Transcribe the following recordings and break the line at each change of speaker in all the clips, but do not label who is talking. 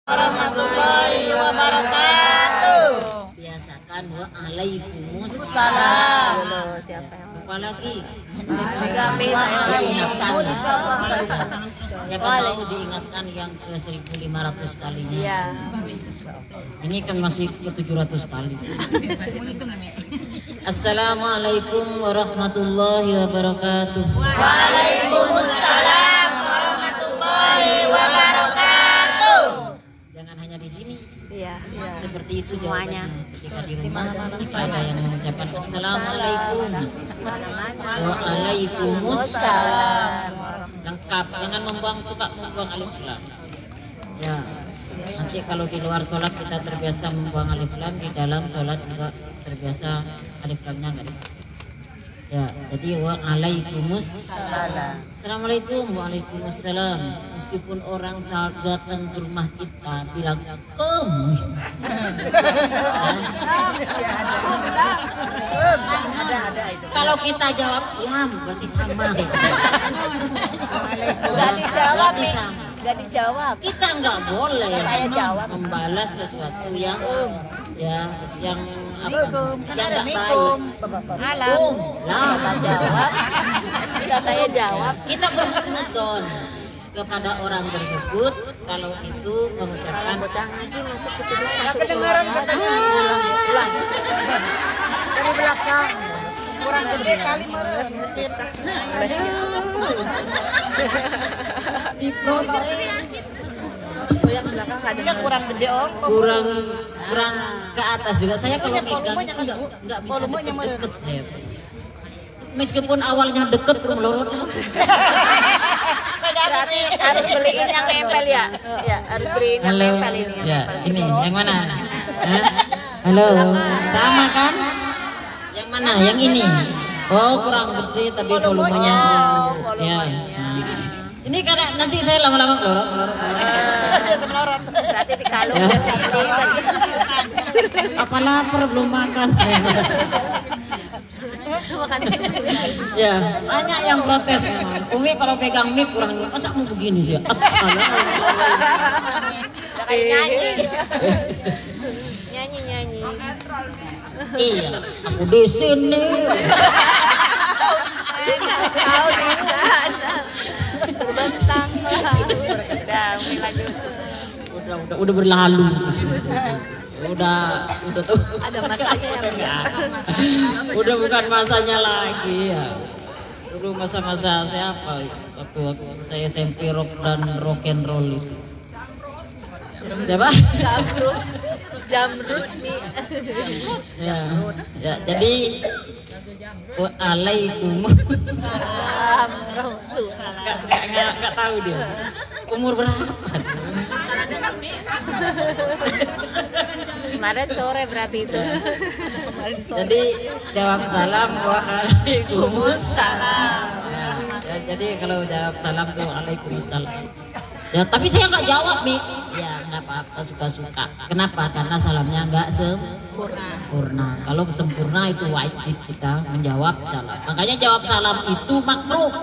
warahmatullahi wabarakatuh.
Biasakan waalaikumsalam.
Siapa yang
Apalagi
kami
diingatkan. Siapa tahu diingatkan yang ke 1500 kalinya.
Iya.
Ini kan masih ke 700 kali. Assalamualaikum warahmatullahi wabarakatuh.
Waalaikumsalam warahmatullahi wabarakatuh.
Jangan hanya di sini.
Iya.
Seperti itu
Semuanya.
jawabannya. Ketika di rumah, jika ada yang mengucapkan Assalamualaikum, Waalaikumsalam. Lengkap, jangan suka membuang alif lam. Ya, nanti kalau di luar sholat kita terbiasa membuang alif lam, di dalam sholat juga terbiasa alif lamnya enggak. Ya, jadi waalaikumsalam. Assalamualaikum, waalaikumsalam. Meskipun orang datang ke rumah kita bilang kalau kita jawab lam berarti sama.
Gak dijawab
Berarti
nih.
sama.
Gak dijawab.
Kita nggak boleh
Saya jawab.
membalas sesuatu yang yang
Mikum, kan
yang
ada
nggak
mikum.
baik.
Alam.
Lam.
Kita jawab. Kita saya jawab.
Kita berhusnudon kepada orang tersebut kalau itu mengucapkan
Bocah ngaji masuk ke tubuh masuk kedengaran ulang. Dari belakang. Kurang gede kali meren. Susah. Yang belakang kadang kurang gede
kurang ke atas juga. Saya kalau megang nggak bisa deket saya. Meskipun awalnya deket melorot.
Berarti harus beliin yang nempel ya. Ya, harus beliin yang nempel ini.
Ya, ini yang mana? Hah? Halo, sama kan? Yang mana? Yang ini. Oh, kurang gede tapi volumenya. Ya. Ini karena nanti saya lama-lama melorot.
Biasa melorot. Berarti di kalung dia sini.
Apa lapar belum makan? Ya, banyak yang protes memang. Umi kalau pegang mic kurang, masa mau begini sih?
Nyanyi.
Iya, aku di sini.
Kau di sana. Terbentang udah lanjut.
Udah berlalu. Udah tuh.
Ada masanya yang
Udah bukan masanya lagi ya. Dulu masa-masa siapa? Waktu saya SMP rock dan rock and roll itu. Siapa?
Jamrud nih.
Ya, jadi waalaikumsalam. Nggak tahu dia. Umur berapa?
Kemarin sore berarti itu.
Jadi jawab salam waalaikumsalam. Ya, jadi kalau jawab salam tuh waalaikumsalam. Ya tapi saya nggak jawab nih. Ya nggak apa-apa, suka-suka. Kenapa? Karena salamnya nggak sempurna. Kalau sempurna itu wajib kita menjawab salam. Makanya jawab salam itu makruh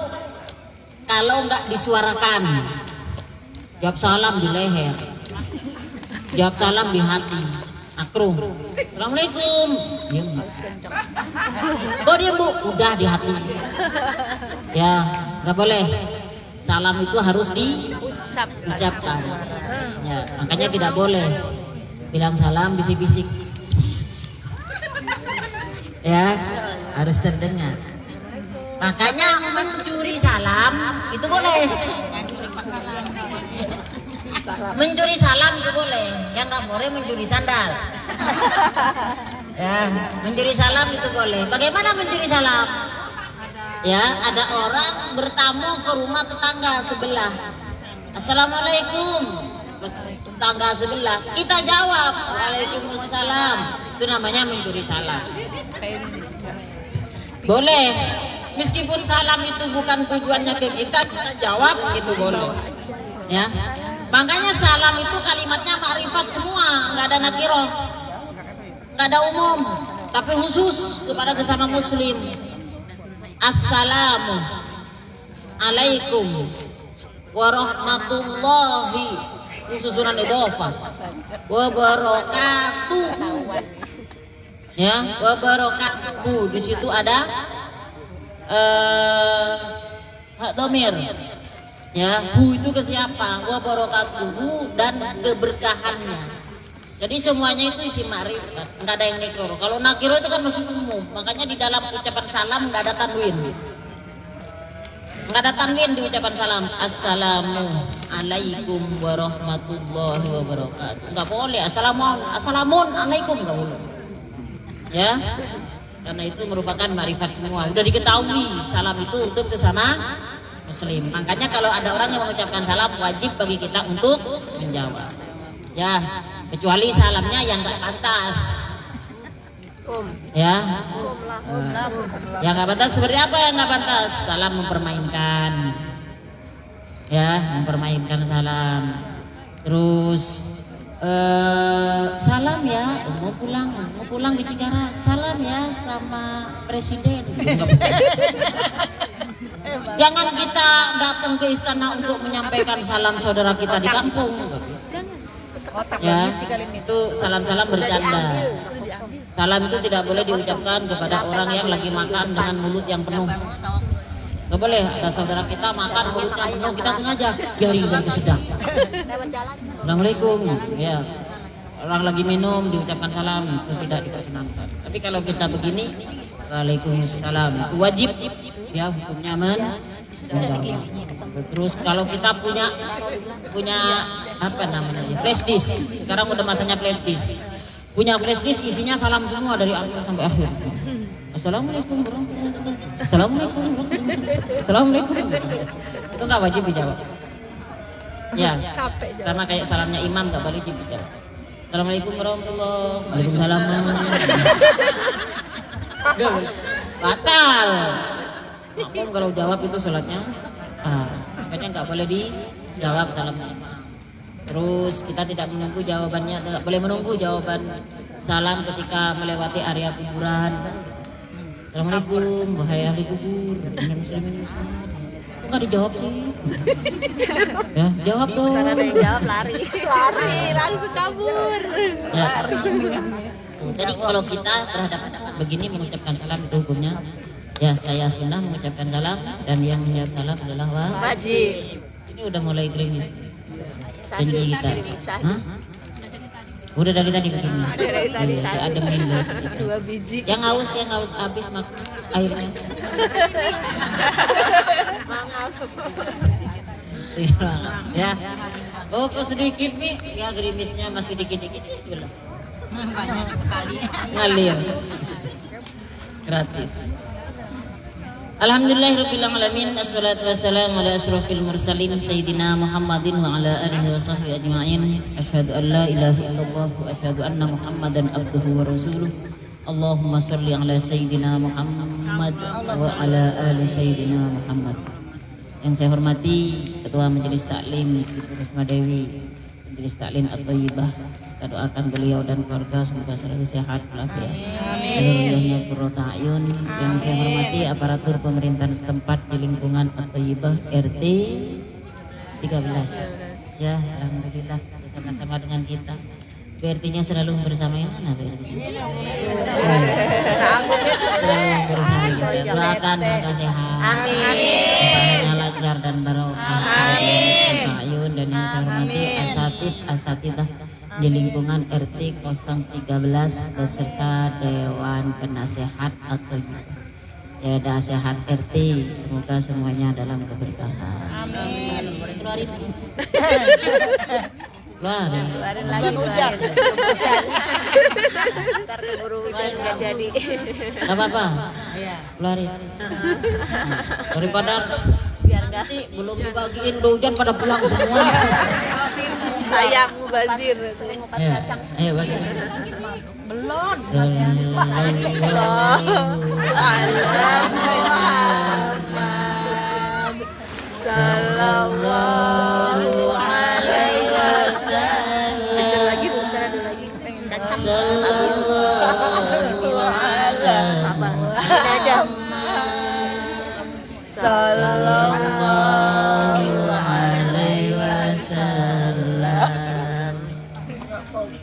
kalau nggak disuarakan. Jawab salam di leher. Jawab salam di hati. Makruh. Assalamualaikum. Diam. Kok diam bu? Udah di hati. Ya nggak boleh. Salam itu harus diucapkan. Ya, makanya tidak boleh bilang salam bisik-bisik. Ya, harus terdengar. Makanya mencuri salam itu boleh. Mencuri salam itu boleh. Yang nggak boleh mencuri sandal. Ya, mencuri salam itu boleh. Bagaimana mencuri salam? Ya, ada orang bertamu ke rumah tetangga sebelah. Assalamualaikum. Ke tetangga sebelah. Kita jawab, waalaikumsalam. Itu namanya mencuri salam. Boleh. Meskipun salam itu bukan tujuannya ke kita jawab itu boleh. Ya. Makanya salam itu kalimatnya makrifat semua, nggak ada nakiroh, nggak ada umum, tapi khusus kepada sesama muslim. Assalamu alaikum warahmatullahi susunan idhofah. Wa barakatuh. Ya, wa barakatuh. Di situ ada hak domir. Ya, hu itu ke siapa? Wa barakatuhu dan keberkahannya. Jadi semuanya itu isi ma'rifat, enggak ada yang nekor. Kalau nakiro itu kan masih umum. Makanya di dalam ucapan salam enggak ada tanwin. Enggak ada tanwin di ucapan salam. Assalamualaikum warahmatullahi wabarakatuh. Enggak boleh. Assalamualaikum enggak boleh. Ya. Karena itu merupakan ma'rifat semua. Udah diketahui salam itu untuk sesama muslim. Makanya kalau ada orang yang mengucapkan salam wajib bagi kita untuk menjawab. Ya, kecuali salamnya yang enggak pantas. Ya. Yang nggak pantas seperti apa yang nggak pantas? Salam mempermainkan, ya, mempermainkan salam. Terus salam ya, mau pulang ke Cikarang. Salam ya sama presiden. Jangan kita datang ke istana untuk menyampaikan salam saudara kita di kampung. Ya, itu salam-salam bercanda. Salam itu tidak boleh diucapkan kepada orang yang lagi makan dengan mulut yang penuh. Gak boleh, ada saudara kita makan mulutnya penuh, kita sengaja biarin bagi sedang. Assalamualaikum. Ya, orang lagi minum diucapkan salam itu tidak diperkenankan. Tapi kalau kita begini, waalaikumsalam, itu wajib. Ya, hukumnya Terus kalau kita punya apa namanya, flash disk. Sekarang udah masanya flash disk. Punya flash disk isinya salam semua dari awal sampai akhir. Assalamualaikum warahmatullahi wabarakatuh. Assalamualaikum warahmatullahi wabarakatuh. Assalamualaikum. Itu nggak wajib dijawab. Ya, sama kayak salamnya imam nggak boleh dijawab. Assalamualaikum warahmatullahi wabarakatuh. Waalaikumsalam. Batal. Makmum kalau jawab itu sholatnya, makanya nggak boleh dijawab salamnya imam. Terus kita tidak menunggu jawabannya, tidak boleh menunggu jawaban salam ketika melewati area kuburan. Assalamualaikum, wahai ahli kubur, muslimin. Kok nggak dijawab sih? Ya, jawab dong.
Karena ada yang jawab lari langsung kabur.
Ya. Jadi kalau kita berhadapan begini mengucapkan salam itu hukumnya, ya saya sunnah mengucapkan salam dan yang menjawab salam adalah
wajib.
Ini udah mulai gerimis. Janji kita. Hah? Udah dari tadi begini. Dari tadi ada minum.
2 biji.
Yang haus habis mak airnya. Ya. Oh, kok sedikit nih? Ya gerimisnya masih dikit-dikit sudah. Banyak sekali. Ngalir. Gratis. Alhamdulillahirrabbilalamin. Assalatu wassalamu ala asyrafil mursalin Sayyidina Muhammadin wa ala alihi wa sahbihi ajma'in. Asyhadu an la ilaha illallah wa asyhadu anna Muhammadan abduhu wa rasuluh. Allahumma sholli ala Sayyidina Muhammad wa ala ali Sayyidina Muhammad. Yang saya hormati Ketua Majelis Taklim Ibu Risma Dewi, Majelis Taklim At-Thayyibah. Kita doakan beliau dan keluarga semoga selalu sehat walafiat. Amin. Yang saya hormati aparatur pemerintahan setempat di lingkungan At-Thayyibah RT 13. Ya, alhamdulillah bersama-sama dengan kita. BRT-nya selalu bersama yang mana BRT-nya? Selalu bersama kita. Doakan semoga sehat. Amin. Usahanya lancar dan barokah. Amin. Dan yang saya hormati asatidah di lingkungan RT 013 beserta Dewan Penasehat atau ya Nasehat RT, semoga semuanya dalam keberkahan. Amin. Keluarin lagi hujan.
Ntar keburu hujan nggak jadi.
Gak apa-apa. Keluarin. Daripada
Biar nggak
belum dibagiin hujan pada pulang semua.
sayang mubazir.
Ya, ayo bagi.
Belum. Sallallahu alaihi wasallam. Bisa lagi bentar ada lagi.
Sallallahu alaihi
Sabar. Ini aja.
Sallallahu alaihi wasallam.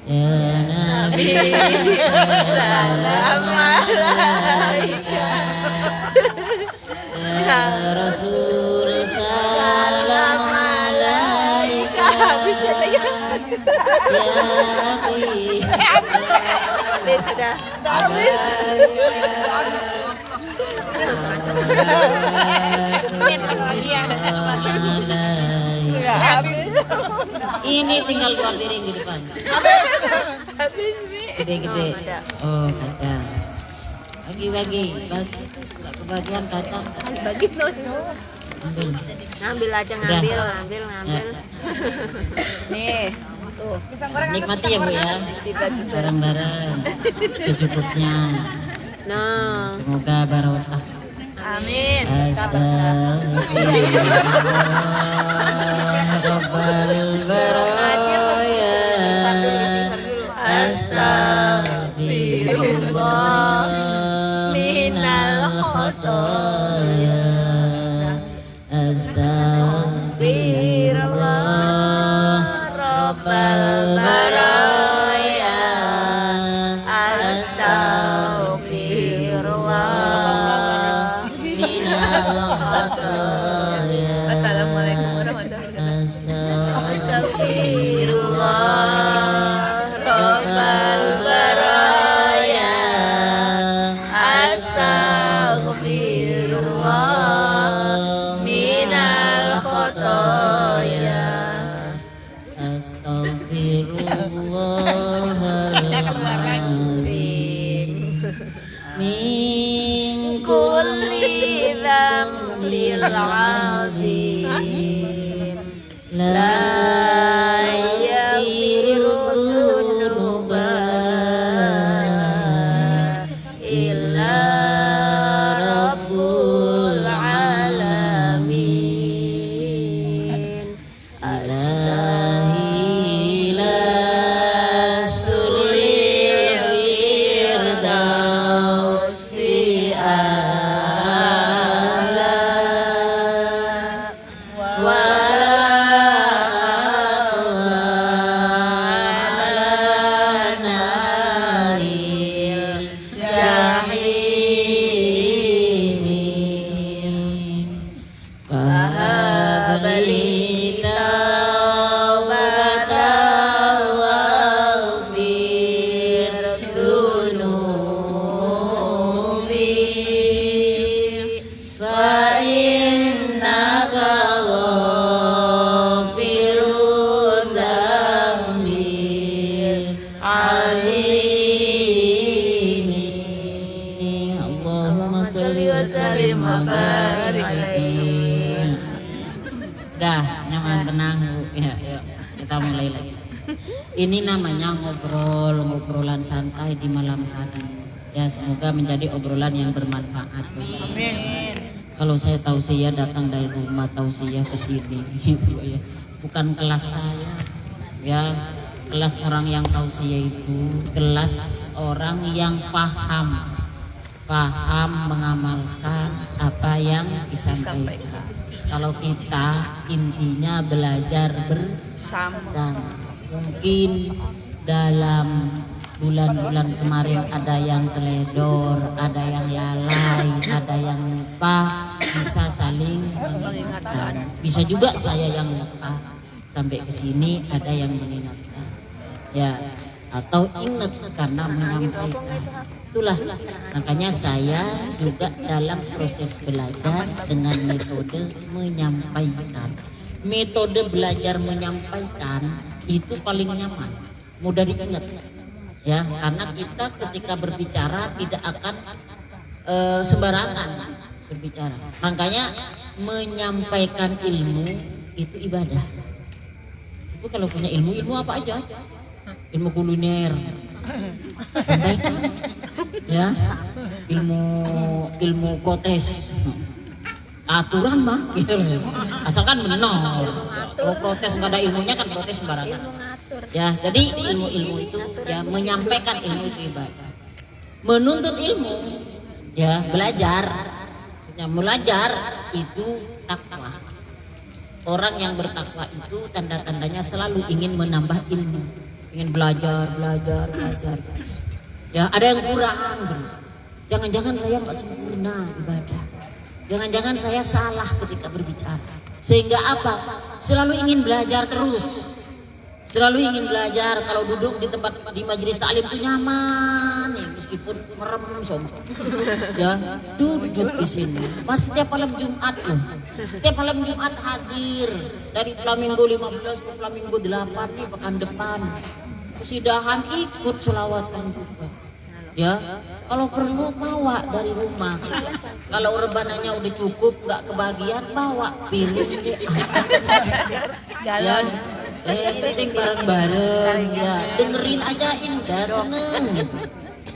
Ya Nabi salam alaika. Ya Rasul salam alaika.
Bisa saya.
Ya Nabi
Sudah.
Ini tinggal 2 piring di depan.
Habis, Bi.
Gede-gede. Oh, kacang. Bagi-bagi. Enggak kebagian kacang.
Bagi Nono.
Ambil.
Ngambil aja,
Udah.
ngambil.
Ya.
Nih, tuh.
Nikmati ya Bu ya. Bareng-bareng. Secukupnya.
Nah,
Semoga barokah.
amin.
Astagfirullah Rabbal baraya. Astagfirullah minal khotoya. Astagfirullah Rabbal baraya. Astagfirullah minal khotoya.
Assalamualaikum warahmatullahi wabarakatuh.
Astagfirullah Rabbal baraya. Astagfirullah minal khotoya. Astagfirullahaladzim min kulli dzambin azim. La yaghfiru dzunuba illa rabbul alamin. Alahi lastul firdausi a'la wa Allahumma sholli wa sallim wa barik alaihi. Udah, nyaman, tenang Bu. Ya, yuk, kita mulai lagi. Ini namanya ngobrolan santai di malam hari. Ya, semoga menjadi obrolan yang bermanfaat.
Amin.
Kalau saya tausiah datang dari rumah tausiah ke sini, gitu ya. Bukan kelas saya. Ya, kelas orang yang tausiah itu kelas orang yang paham mengamalkan apa yang disampaikan. Kalau kita intinya belajar bersama. Mungkin dalam bulan-bulan kemarin ada yang teledor, ada yang lalai, ada yang lupa, bisa saling mengingatkan. Bisa juga saya yang lupa sampai ke sini ada yang mengingatkan. Ya, atau ingat karena menyampaikan. Itulah makanya saya juga dalam proses belajar dengan metode menyampaikan. Metode belajar menyampaikan itu paling nyaman, mudah diingat. Ya, karena kita ketika berbicara tidak akan sembarangan berbicara. Makanya menyampaikan ilmu itu ibadah. Itu kalau punya ilmu apa aja? Ilmu kuliner, sampaikan. Ya, ilmu protes, aturan mah gitu. Asalkan benar. Kalau protes nggak ada ilmunya kan protes sembarangan. Ya, jadi ilmu itu ya menyampaikan ilmu itu ibadah. Menuntut ilmu ya belajar. Ya, belajar itu takwa. Orang yang bertakwa itu tanda-tandanya selalu ingin menambah ilmu. ingin belajar. Ya ada yang kurang gitu. Jangan-jangan saya nggak sempurna ibadah. Jangan-jangan saya salah ketika berbicara. Sehingga apa? Selalu ingin belajar terus. Selalu ingin belajar. Kalau duduk di tempat di majelis taklim itu nyaman nih, meskipun merem sombong. Ya, duduk di sini. Pas setiap malam Jumat loh. Setiap malam Jumat hadir dari Flamingo 15 ke Flamingo 8 nih pekan depan. Kesidahan ikut selawatan juga. Ya, kalau perlu bawa dari rumah. Kalau rebananya udah cukup nggak kebagian bawa piring. Ya, yang penting bareng-bareng ya. Dengerin aja indah seneng.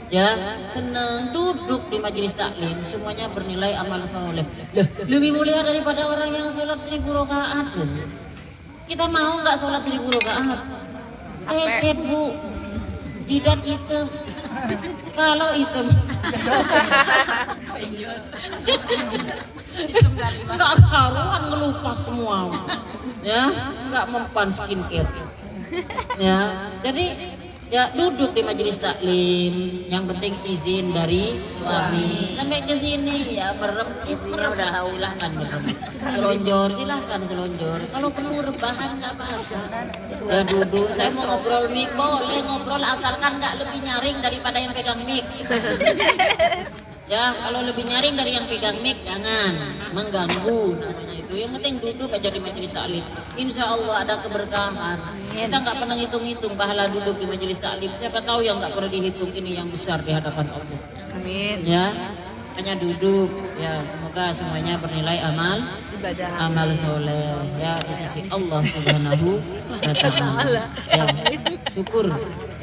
Ya, seneng duduk di majelis taklim semuanya bernilai amal soleh. Lebih mulia daripada orang yang sholat 1000 rakaat. Kita mau nggak sholat 1000 rakaat? Ecet bu, jidat hitam. Kalau hitam nggak karuan ngelupas semua, ya nggak mempan skincare, ya jadi ya duduk di majelis taklim, yang penting izin dari suami. Sampai ke sini ya merem, isinya udah silahkan merem. Silahkan selonjor. Kalau perlu rebahan nggak apa-apa. Ya duduk. Saya mau ngobrol mic boleh ngobrol asalkan nggak lebih nyaring daripada yang pegang mic. Ya kalau lebih nyaring dari yang pegang mic jangan mengganggu namanya itu. Yang penting duduk aja di majelis taklim. Insya Allah ada keberkahan. Kita nggak pernah hitung-hitung pahala duduk di majelis taklim. Siapa tahu yang nggak pernah dihitung ini yang besar di hadapan Allah.
Amin.
Ya, hanya duduk. Ya, semoga semuanya bernilai amal soleh. Ya, di sisi Allah Subhanahu wa Ta'ala. Ya, syukur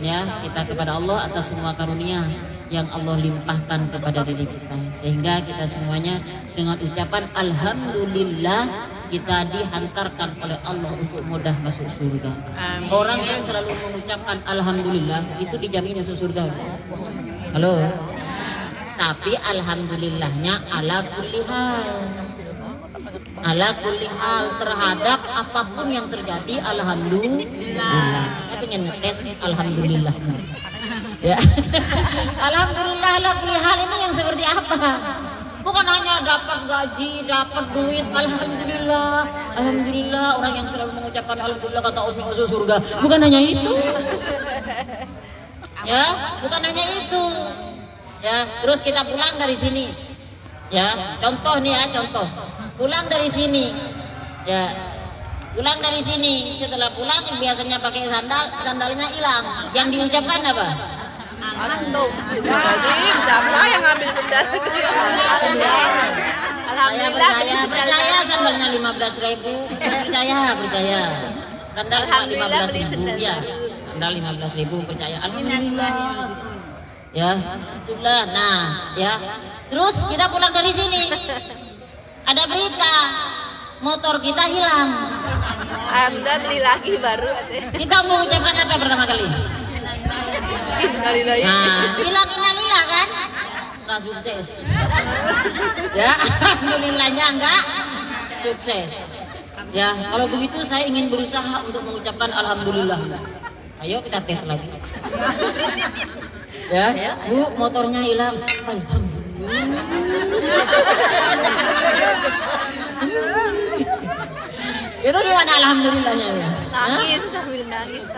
ya kita kepada Allah atas semua karunia yang Allah limpahkan kepada diri kita, sehingga kita semuanya dengan ucapan alhamdulillah kita dihantarkan oleh Allah untuk mudah masuk surga. Amin. Orang yang selalu mengucapkan alhamdulillah itu dijamin masuk surga. Halo. Tapi alhamdulillahnya ala kulli hal. Ala kulli hal, terhadap apapun yang terjadi alhamdulillah. Saya pengen ngetes alhamdulillah. Ya. Alhamdulillah ala kulli hal ini yang seperti apa? Bukan hanya dapat gaji, dapat duit, alhamdulillah. Alhamdulillah, orang yang selalu mengucapkan alhamdulillah kata Allah masuk surga. Bukan hanya itu. Ya, bukan hanya itu. Ya, terus kita pulang dari sini. Ya, contoh nih ya, contoh. Pulang dari sini. Ya. Pulang dari sini, setelah pulang biasanya pakai sandal, sandalnya hilang. Yang diucapkan apa?
Astagfirullahaladzim, siapa yang ngambil sendal itu ya? Alhamdulillah,
percaya sandalnya 15.000. Percaya. Sandal 15.000 ya. Sandal 15.000 percaya. Alhamdulillah. Ya, alhamdulillah. Nah, ya. Terus kita pulang dari sini. Ada berita motor kita hilang.
Anda beli lagi baru.
Kita mau ucapkan apa pertama kali? Nah, bilang innalillah kan? Nggak sukses. Ya, alhamdulillahnya enggak sukses. Ya, kalau begitu saya ingin berusaha untuk mengucapkan alhamdulillah. Ayo kita tes lagi. Ya, Bu, motornya hilang. Alhamdulillah. Itu gimana alhamdulillahnya?
Nangis, nangis.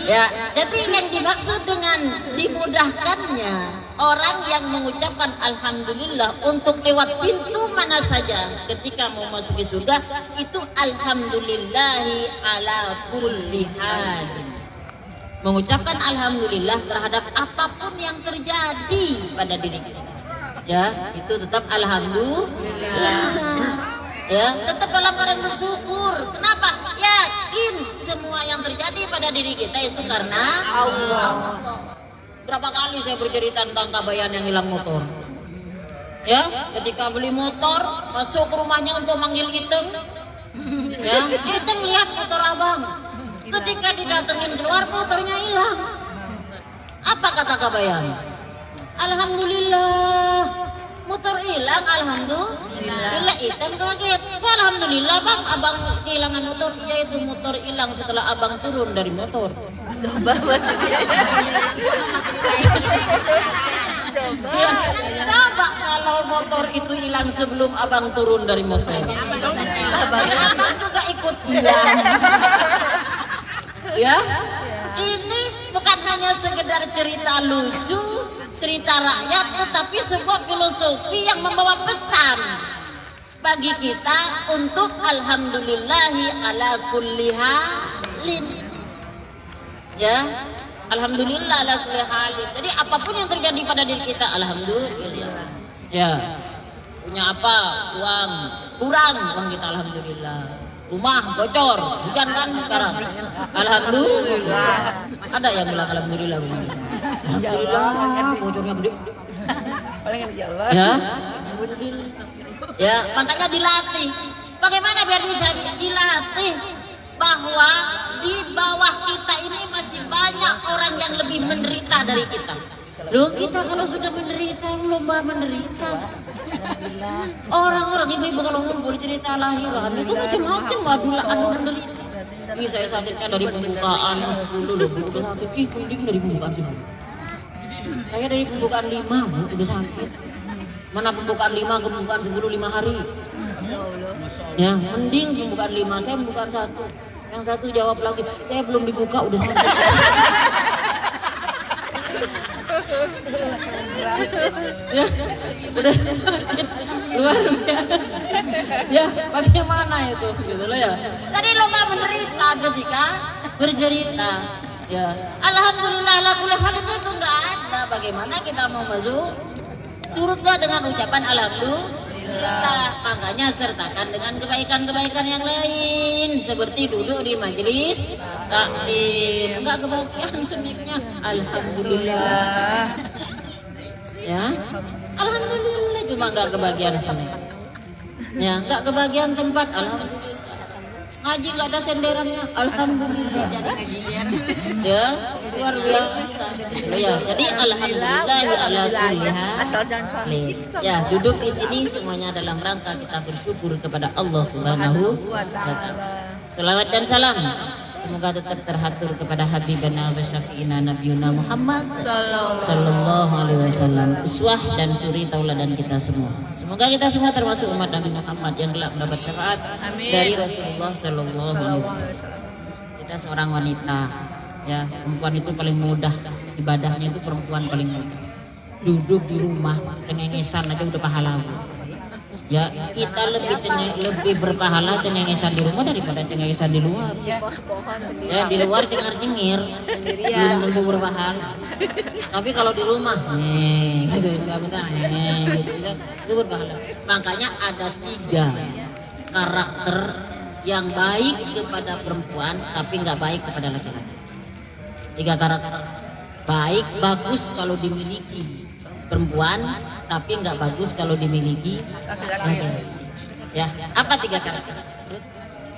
Ya, jadi yang dimaksud dengan dimudahkannya orang yang mengucapkan alhamdulillah untuk lewat pintu mana saja ketika mau masuk ke surga itu alhamdulillahi ala kulli hal. Mengucapkan alhamdulillah terhadap apapun yang terjadi pada diri kita. Ya, itu tetap alhamdulillah. Ya, tetap dalam keadaan bersyukur. Kenapa? Yakin semua yang terjadi pada diri kita itu karena Allah. Berapa kali saya bercerita tentang kabayan yang hilang motor. Ya, ketika beli motor, masuk ke rumahnya untuk manggil Iteng. Ya, Iteng lihat motor abang. Ketika didatengin keluar, motornya hilang. Apa kata kabayan? Alhamdulillah. Motor hilang, alhamdulillah. Iteng kaget. Alhamdulillah bang, abang kehilangan motor. Iya itu motor hilang setelah abang turun dari motor.
Coba maksudnya.
Coba kalau motor itu hilang sebelum abang turun dari motor. Abang juga ikut hilang. Ya, ini bukan hanya sekedar cerita lucu, cerita rakyat, tetapi sebuah filosofi yang membawa pesan bagi kita untuk alhamdulillahi ala kulli halin. Ya, alhamdulillah ala kulli halin. Jadi apapun yang terjadi pada diri kita, alhamdulillah. Ya, punya apa? Uang kurang, uang kita alhamdulillah. Rumah bocor, hujan kan sekarang. Alhamdulillah. Ada yang bilang alhamdulillah. Alhamdulillah, bocornya gede.
Paling ya Allah.
Ya, ya, makanya dilatih. Bagaimana biar bisa dilatih bahwa di bawah kita ini masih banyak orang yang lebih menderita dari kita. Loh, kita kalau sudah menderita, lomba menderita. Orang-orang ibu-ibu kalau ngumpul cerita lahiran itu macam-macam, adu menderita. Ini saya sakitkan dari pembukaan 10 loh, Bu, udah sakit. Ih, mending dari pembukaan 10. Saya dari pembukaan 5, Bu, udah sakit. Mana pembukaan 5 ke pembukaan 10 5 hari. Ya, mending pembukaan 5, saya pembukaan 1. Yang satu jawab lagi, saya belum dibuka udah sakit. Ya, udah luar biasa. Ya, bagaimana itu gitu loh ya. Tadi lomba menderita ketika bercerita. Ya, alhamdulillah la kulli halin itu enggak ada. Bagaimana kita mau masuk surga dengan ucapan alhamdulillah? Makanya sertakan dengan kebaikan-kebaikan yang lain seperti duduk di majelis taklim. Enggak kebagian semiknya. Alhamdulillah. Ya, alhamdulillah, cuma nggak kebagian sini. Ya, nggak kebagian tempat, alhamdulillah. Ngaji nggak ada senderannya, alhamdulillah. Ya, luar biasa. Ya, jadi alhamdulillah ala kulli hal. Ya, duduk di sini semuanya dalam rangka kita bersyukur kepada Allah Subhanahu wa taala. Selawat dan salam semoga tetap terhatur kepada Habibana wa Syafi'ina Nabiyuna Muhammad sallallahu alaihi wasallam, uswah dan suri tauladan kita semua. Semoga kita semua termasuk umat Nabi Muhammad yang kelak mendapat syafaat dari Rasulullah sallallahu alaihi wasallam. Kita seorang wanita, ya, perempuan itu paling mudah, ibadahnya itu perempuan paling mudah. Duduk di rumah cengengesan aja udah pahala. Ya, kita lebih berpahala cengengesan di rumah daripada cengengesan di luar. Ya, di luar cengar-cengir belum tentu berpahala. Tapi kalau di rumah, gitu, nggak bisa, gitu, itu berpahala. Makanya ada 3 karakter yang baik kepada perempuan, tapi nggak baik kepada laki-laki. 3 karakter baik, bagus kalau dimiliki perempuan, tapi nggak bagus kalau dimiliki laki-laki. Ya, apa 3 karakter?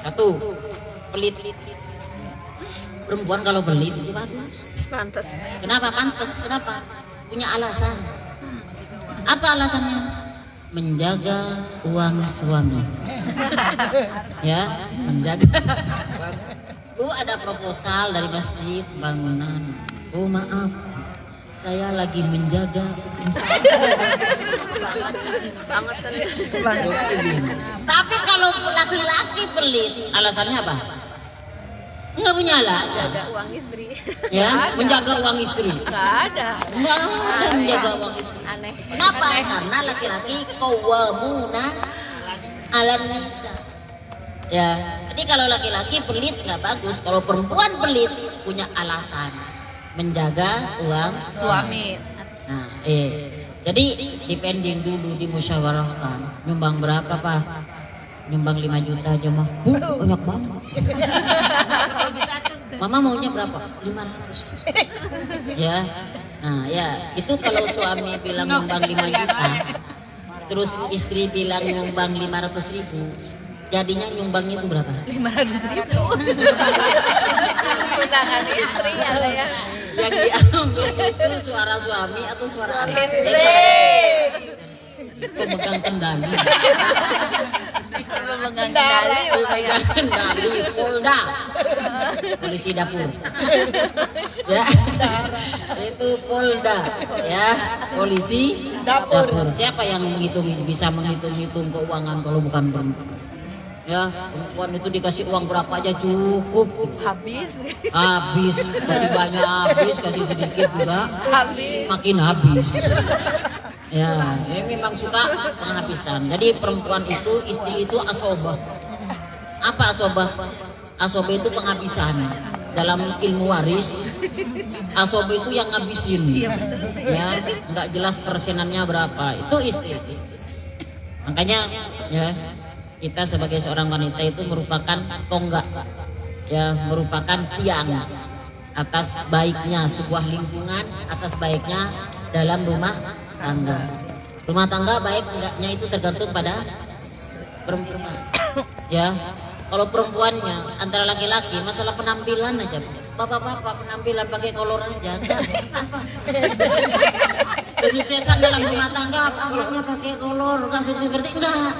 1, pelit. Perempuan kalau pelit itu bagus.
Pantas.
Kenapa pantas? Kenapa? Punya alasan. Apa alasannya? Menjaga uang suami. Ya, menjaga. Bu, ada proposal dari masjid bangunan. Oh, maaf, saya lagi menjaga. Tapi kalau laki-laki pelit, alasannya apa? Enggak punya alasan.
Menjaga uang istri.
Ya, menjaga uang istri.
Enggak ada.
Enggak ada menjaga uang istri.
Aneh.
Kenapa? Karena laki-laki qawwamuna 'alan nisa. Ya, jadi kalau laki-laki pelit nggak bagus. Kalau perempuan pelit punya alasan menjaga uang
Suami.
Nah, jadi dipending dulu, dimusyawarahkan. Nyumbang berapa, Pak? Nyumbang 5 juta aja mah. Banyak banget. Mama maunya berapa? 500. Ya. Nah, ya, itu kalau suami bilang nyumbang 5 juta, terus istri bilang nyumbang 500.000, jadinya nyumbangnya itu berapa?
500.000. Tunangan istri ada ya.
Yang diambil itu suara suami atau suara anak?
Istri.
Pemegang kendali.
Kendali.
Kendali Polda, polisi dapur. Ya, itu Polda, ya, polisi dapur. Siapa yang bisa menghitung keuangan kalau bukan perempuan? Ya, perempuan itu dikasih uang berapa aja cukup.
Habis,
kasih banyak habis, kasih sedikit juga makin habis. Ya, ini memang suka penghabisan. Jadi perempuan itu, istri itu asobah. Apa asobah? Asobah itu penghabisan. Dalam ilmu waris, asobah itu yang ngabisin. Ya, nggak jelas persenannya berapa. Itu istri. Makanya ya, kita sebagai seorang wanita itu merupakan tonggak, ya, merupakan tiang atas baiknya sebuah lingkungan, atas baiknya dalam rumah tangga. Rumah tangga baik enggaknya itu tergantung pada perempuan. Ya, kalau perempuannya antara laki-laki masalah penampilan aja. Bapak-bapak penampilan pakai kolor aja. Kesuksesan dalam rumah tangga apanya pakai kolor, enggak sukses seperti enggak.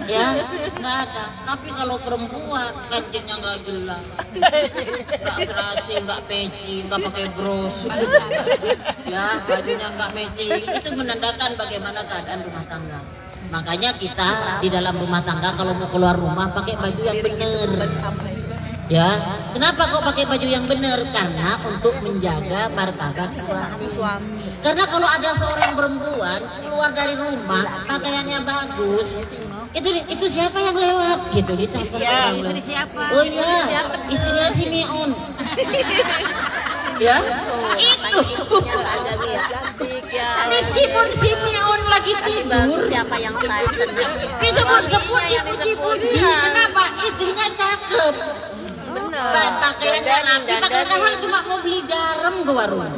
Ya, enggak ada. Tapi kalau perempuan kancingnya enggak jelas, enggak serasi, enggak peci, enggak pakai bros, ya, bajunya enggak matching, itu menandakan bagaimana keadaan rumah tangga. Makanya kita di dalam rumah tangga kalau mau keluar rumah pakai baju yang benar. Ya, kenapa kok pakai baju yang benar? Karena untuk menjaga martabat suami. Karena kalau ada seorang perempuan keluar dari rumah pakaiannya bagus, itu siapa yang lewat gitu ditanya.
Istri siapa?
Oh iya, istrinya si Mion. Ya, itu. Meskipun si Mion lagi tidur,
Siapa yang saya senang?
disebut-sebut dipuji-puji. Kenapa? Istrinya cakep.
Bener.
Pakaiannya rapi, padahal cuma mau beli garam ke warung.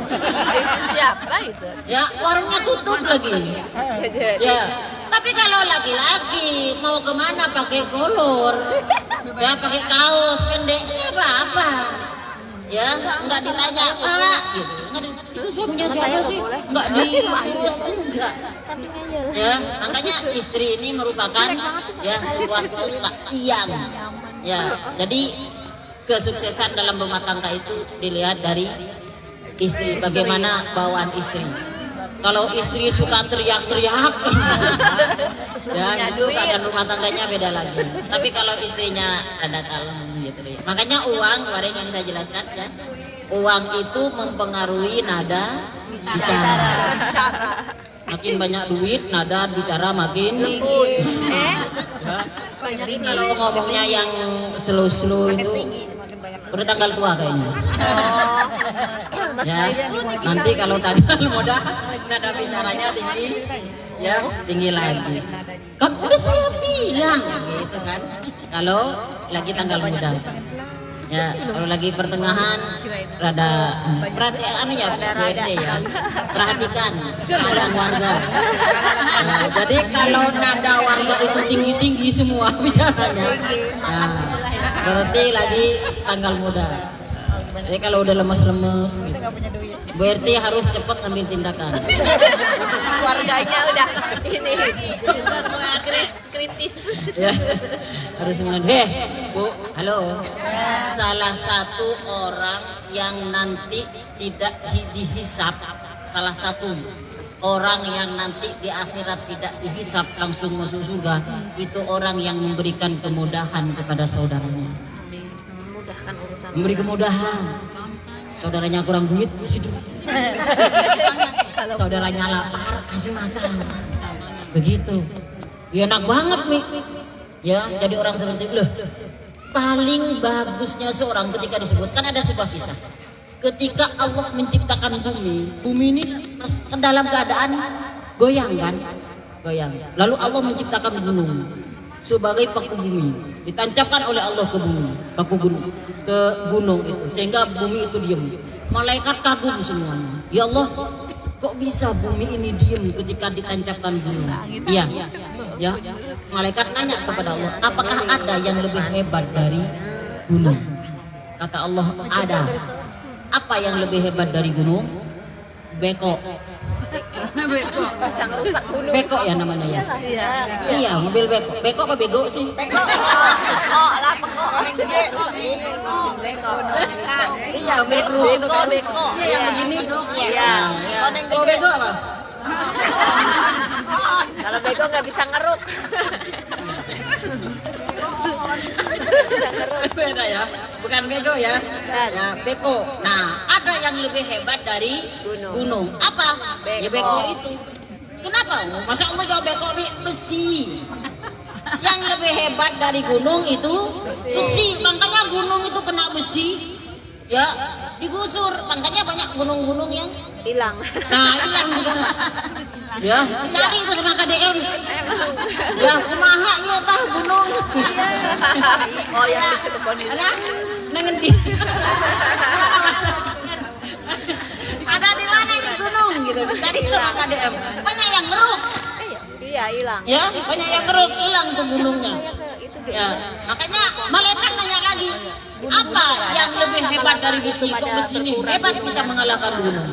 Siapa itu?
Ya, warungnya tutup lagi. Ya, tapi kalau laki-laki mau kemana pakai kolor, ya pakai kaos pendeknya apa? Ya, nggak ditanya Pak, gitu. Itu suaminya siapa sih? Nggak diurus enggak. Ya, makanya istri ini merupakan ya sebuah tonggak tiang. Ya, jadi kesuksesan dalam rumah tangga itu dilihat dari istri, bagaimana bawaan istri. Kalau istri suka teriak-teriak, ya itu keadaan rumah tangganya beda lagi. Tapi kalau istrinya ada kalem gitu deh. Makanya uang kemarin yang saya jelaskan ya, uang itu mempengaruhi nada bicara. Makin banyak duit, nada bicara makin lembut. Jadi kalau ngomongnya yang slow-slow itu udah tanggal tua kayaknya. Ya, nanti kalau tanggal muda nada bicaranya tinggi, ya tinggi lagi. Kan udah saya bilang gitu kan. Kalau lagi tanggal muda. Ya, kalau lagi pertengahan rada perhatian ya, BRT ya. Perhatikan keadaan warga. Nah, jadi kalau nada warga itu tinggi-tinggi semua bicaranya. Nah, berarti lagi tanggal muda. Jadi kalau udah lemes-lemes, BRT harus cepat ambil tindakan.
Warganya udah ini kritis.
Ya, harus Bu, halo. Salah satu orang yang nanti tidak dihisap, salah satu orang yang nanti di akhirat tidak dihisap langsung masuk surga, itu orang yang memberikan kemudahan kepada saudaranya. Memberi kemudahan. Saudaranya kurang duit, kasih duit. Saudaranya lapar, kasih makan. Begitu. Ya enak banget nih. Ya, jadi orang seperti itu. Paling bagusnya seorang ketika disebutkan ada sebuah kisah. Ketika Allah menciptakan bumi ini dalam keadaan goyang kan? Goyang. Lalu Allah menciptakan gunung sebagai paku bumi, ditancapkan oleh Allah ke bumi, paku gunung ke gunung itu, sehingga bumi itu diam. Malaikat kagum semuanya. Ya Allah, kok bisa bumi ini diam ketika ditancapkan gunung? Iya. Ya, malaikat nanya kepada Allah, apakah ada yang lebih hebat dari gunung? Kata Allah, ada. Apa yang lebih hebat dari gunung? Beko.
Bisa ngerusak gunung.
Beko ya namanya ya.
Iya.
Iya, mobil beko. Beko apa bego sih?
Beko. Oh, lah beko orang gede. Beko.
Iya, beko itu kan.
Beko.
Iya, yang begini.
Iya.
Kalau bego apa?
Kalau bego nggak bisa ngeruk.
Beda ya, bukan bego ya. Ya, beko. Nah, ada yang lebih hebat dari gunung. Apa? Ya beko itu. Kenapa? Masa Allah jawab beko nih besi. Yang lebih hebat dari gunung itu besi. Makanya gunung itu kena besi. Ya, digusur. Makanya banyak gunung-gunung yang
Hilang.
nah hilang gitu. Ya, cari itu sama KDM. Ya, kumaha ieu tah gunung.
Oh, yang di Cirebon itu.
Ada nangendi. Ada di mana ini gunung gitu. Cari sama KDM. Banyak yang ngeruk.
Iya, hilang.
Ya, banyak yang ngeruk, hilang tuh gunungnya.
Itu
Ya, makanya malaikat nanya lagi, apa yang lebih hebat dari besi? Kok besi ini hebat bisa mengalahkan gunung?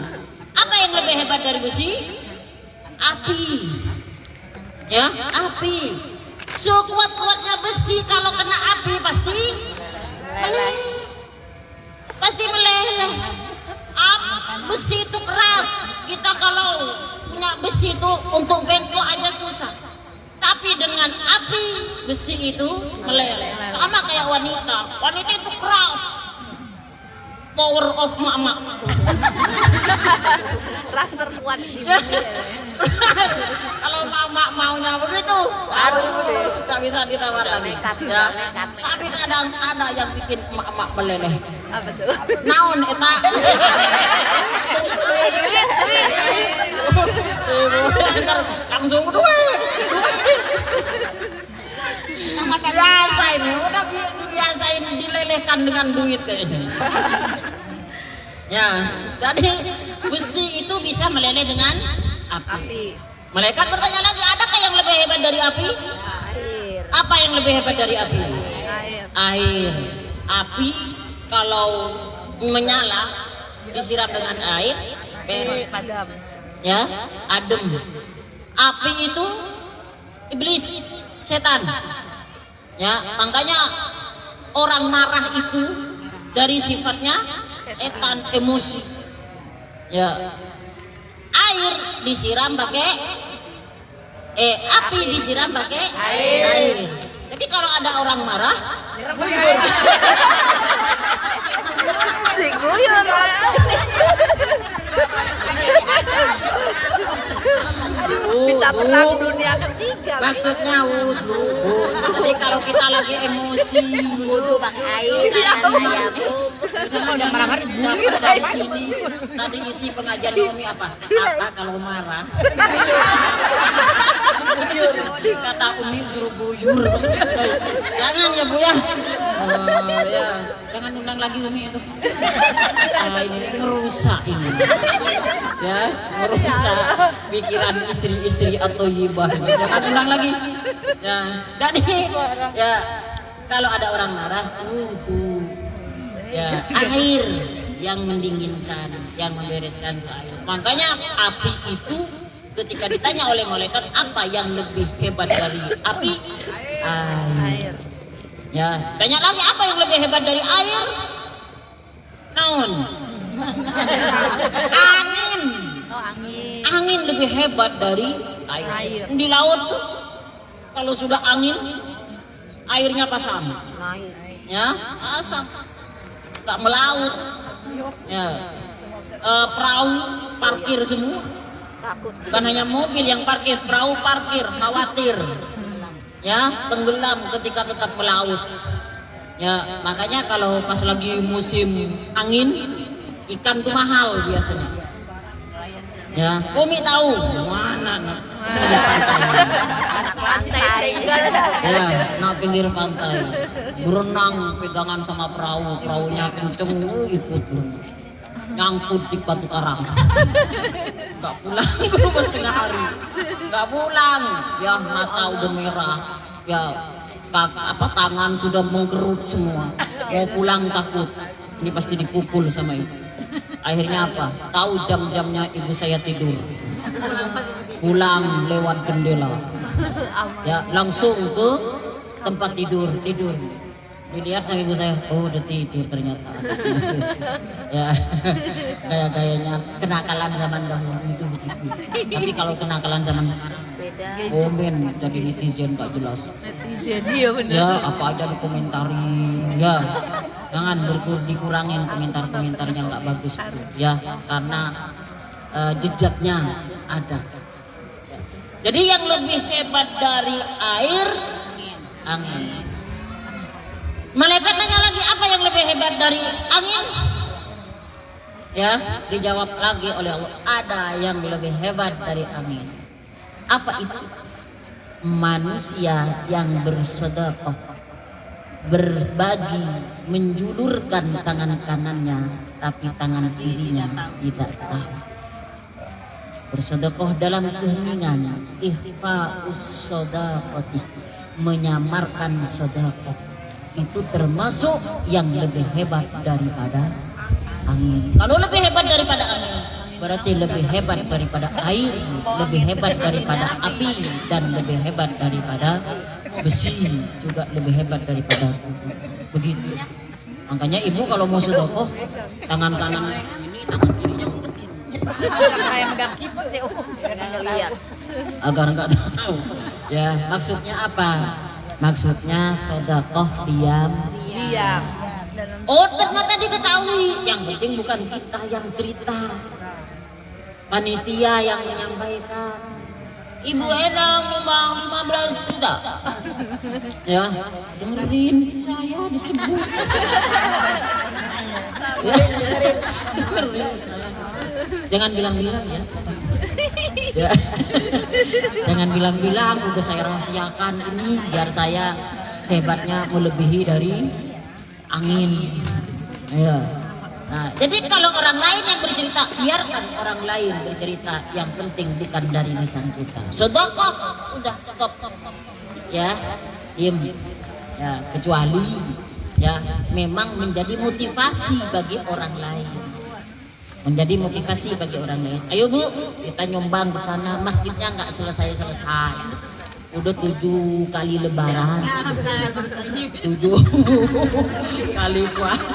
Apa yang lebih hebat dari besi? Api. Ya, api. Sekuat-kuatnya besi kalau kena api pasti meleleh. Pasti meleleh. Besi itu keras. Kita kalau punya besi itu untuk bengkok aja susah. Tapi dengan api besi itu meleleh. Sama kayak wanita. Wanita itu keras. Power of mama.
Ras terkuat di bumi.
Kalau mama maunya begitu
Harus sih.
tidak bisa ditawar lagi.
Nekat,
Ya.
nekat.
Tapi kadang ada yang bikin emak-emak meleleh.
Apa tuh?
Naon eta? Langsung duit. Sama biasa ini, udah dibiasain dilelehkan dengan duit kayaknya. Ya, jadi besi itu bisa meleleh dengan api. Malaikat bertanya lagi, adakah yang lebih hebat dari api?
Air.
Apa yang lebih hebat dari api?
Air.
Air. Api kalau menyala disiram dengan air, beres.
Padam.
Ya, adem. Api itu iblis, setan. Ya, makanya orang marah itu dari sifatnya setan, emosi. Ya. Air disiram pakai api disiram pakai air. Jadi kalau ada orang marah,
Diguyur. Bisa perang dunia ketiga.
maksudnya wudhu. Jadi kalau kita lagi emosi,
Wudhu pakai air. Ayam.
udah marah-marah dari sini. Tadi isi pengajian Umi apa? Apa kalau marah? Kata Umi suruh buyur. Jangan ya Bu ya. Ya. Jangan undang lagi Umi itu. Ini ngerusak ini. Ya, ngerusak pikiran istri-istri atau yibah. Jangan undang lagi. Ya, jadi ya kalau ada orang marah, ya air yang mendinginkan, yang membereskan ke air. Makanya api itu ketika ditanya oleh malaikat apa yang lebih hebat dari api? Air. Ya, tanya lagi apa yang lebih hebat dari air? Naon? Angin.
Oh, angin.
Angin lebih hebat dari air. Di laut tuh kalau sudah angin airnya pasang.
Naik.
Ya, pasang. Gak melaut. Ya. Perahu parkir semua.
Takut.
Bukan hanya mobil yang parkir, perahu parkir, khawatir. Ya, tenggelam ketika tetap melaut. Ya, makanya kalau pas lagi musim angin, ikan tuh mahal biasanya. Ya, Umi tahu mana nak?
Anak pantai singgah.
Ya, nak pinggir pantai. Berenang pegangan sama perahu, perahunya kenceng ikut. Nyangkut di batu karang. Gak pulang gue setengah hari. Gak pulang. Ya mata udah merah. Ya tangan sudah mengkerut semua. Mau pulang takut. Ini pasti dipukul sama ibu. Akhirnya apa? Tahu jam-jamnya ibu saya tidur. pulang lewat jendela. Ya, langsung ke tempat tidur. Dilihat sama ibu saya, oh udah tidur ternyata. Ya, kayaknya kenakalan zaman dahulu itu begitu. Tapi kalau kenakalan zaman sekarang beda. Oh men, jadi netizen gak jelas.
Netizen iya benar.
Ya, apa aja dikomentari. Ya, jangan dikurangin komentar-komentar yang gak bagus itu. Ya, karena jejaknya ada. Jadi yang lebih hebat dari air, angin. Malaikat nanya lagi, apa yang lebih hebat dari angin? Ya, dijawab lagi oleh Allah, ada yang lebih hebat dari angin. Apa itu? Manusia yang bersedekah, berbagi, menjulurkan tangan kanannya, tapi tangan kirinya tidak tahu. Bersedekah dalam keheningan, ikhfa'us shadaqati, menyamarkan sedekah. Itu termasuk yang lebih hebat daripada angin. Kalau lebih hebat daripada angin, berarti lebih hebat daripada air, lebih hebat daripada api, dan lebih hebat daripada besi, juga lebih hebat daripada begitu. Makanya ibu kalau mau sedekah, tangan kanan ini, tangan kirinya umpetin.
Saya megang kipas ya, kadang lihat.
Agar enggak tahu. Ya, maksudnya apa? Maksudnya sedekah diam. Oh, ternyata diketahui. Yang penting bukan kita yang cerita, panitia yang menyampaikan. Ibu Ena nyumbang 15 juta. Ya, dengerin saya disebut. Ya, jangan bilang-bilang ya. Ya. Jangan bilang-bilang, udah saya rahasiakan ini biar saya hebatnya melebihi dari angin. Ya. Nah, jadi kalau orang lain yang bercerita, biarkan orang lain bercerita. Yang penting bukan dari lisan kita. Sedekah, udah stop. Ya, diam. Ya, kecuali ya memang menjadi motivasi bagi orang lain. Menjadi motivasi bagi orang lain. Ayo Bu, kita nyumbang ke sana. Masjidnya nggak selesai. Udah 7 kali lebaran, 7 kali puasa.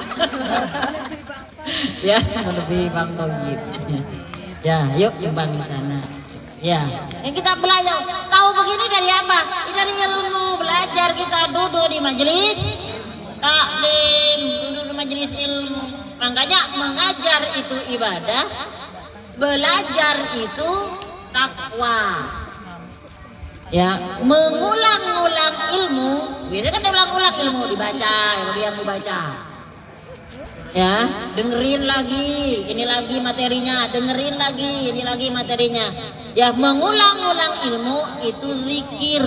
Ya, lebih Bang Toyib. Ya, yuk nyumbang ke sana. Ya, yang kita belajar. Tahu begini dari apa? Ini dari ilmu. Belajar kita duduk di majelis taklim, duduk di majelis ilmu. Makanya mengajar itu ibadah, belajar itu takwa. Ya, mengulang-ulang ilmu, biasanya kan diulang-ulang ilmu, dibaca, yang dibaca. Ya, dengerin lagi, ini lagi materinya, dengerin lagi, ini lagi materinya. Ya, mengulang-ulang ilmu itu zikir.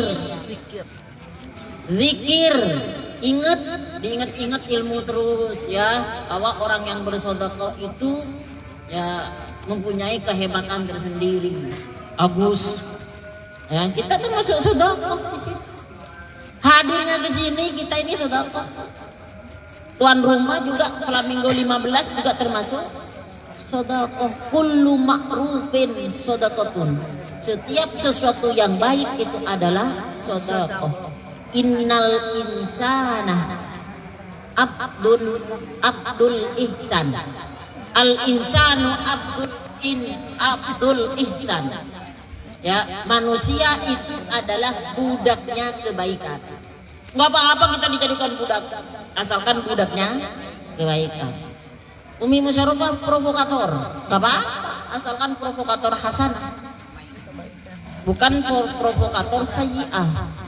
Zikir. Diingat-ingat ilmu terus ya, bahwa orang yang bersedekah itu ya mempunyai kehebatan tersendiri. Agus, ya kita termasuk sedekah di sini. Hadirnya ke sini kita ini sedekah. Tuan rumah juga Flamingo 15 juga termasuk sedekah. Kullu ma'rufin sedekatun. Setiap sesuatu yang baik itu adalah sedekah. Innal insana abdul ihsan. Al insanu abdul ihsan. Ya, manusia itu adalah budaknya kebaikan. Enggak apa-apa kita dijadikan budak, asalkan budaknya kebaikan. Umi Musyarrafah provokator, enggak apa-apa, asalkan provokator hasanah. Bukan provokator sayyi'ah.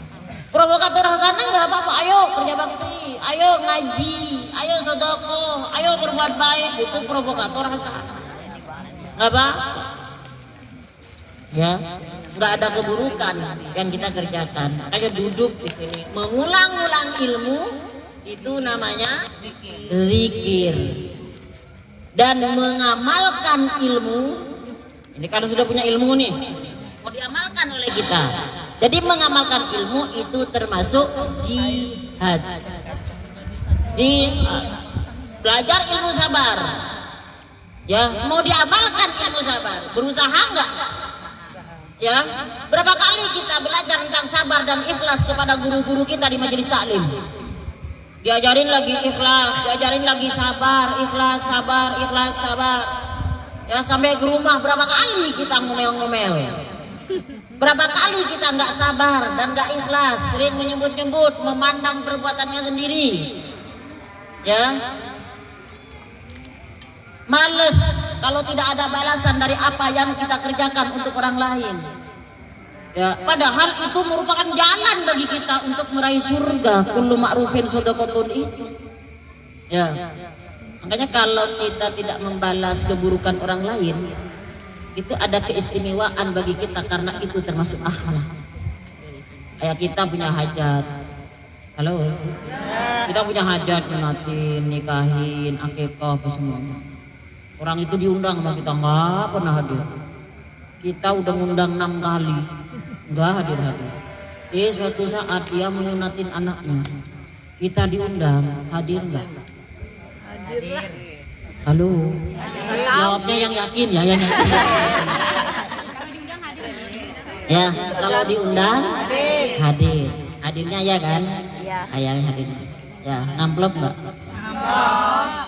Provokator hasanah nggak apa-apa, ayo kerja bakti, ayo ngaji, ayo sedekah, ayo berbuat baik, itu provokator hasanah. Nggak apa? Ya, nggak ada keburukan yang kita kerjakan. Ayo duduk di sini, mengulang-ulang ilmu itu namanya zikir. Dan mengamalkan ilmu, ini kalau sudah punya ilmu nih, mau diamalkan oleh kita. Jadi mengamalkan ilmu itu termasuk jihad. Jihad. Belajar ilmu sabar. Ya, mau diamalkan ilmu sabar. Berusaha enggak? Ya, berapa kali kita belajar tentang sabar dan ikhlas kepada guru-guru kita di majelis taklim. Diajarin lagi ikhlas, diajarin lagi sabar, ikhlas, sabar, ikhlas, sabar. Ya, sampai ke rumah berapa kali kita ngomel-ngomel. Berapa kali kita nggak sabar dan nggak ikhlas, sering menyebut-nyebut, memandang perbuatannya sendiri. Ya, males kalau tidak ada balasan dari apa yang kita kerjakan untuk orang lain. Ya, padahal itu merupakan jalan bagi kita untuk meraih surga. Kullu ma'rufin shadaqatun itu. Ya. Makanya kalau kita tidak membalas keburukan orang lain, itu ada keistimewaan bagi kita karena itu termasuk akhlak. Kayak kita punya hajat. Halo. Kita punya hajat, nyunatin, nikahin, akikah, apa semua. Orang itu diundang sama kita nggak pernah hadir. Kita udah ngundang 6 kali, nggak hadir-hadir. Suatu saat dia menyunatin anaknya, kita diundang, hadir nggak?
Hadir.
Halo. Jawabnya yang yakin ya, yang yakin. Ya, kalau diundang, hadir. Hadirnya ya kan?
Iya.
Ayah hadir. Ya, ngamplop nggak?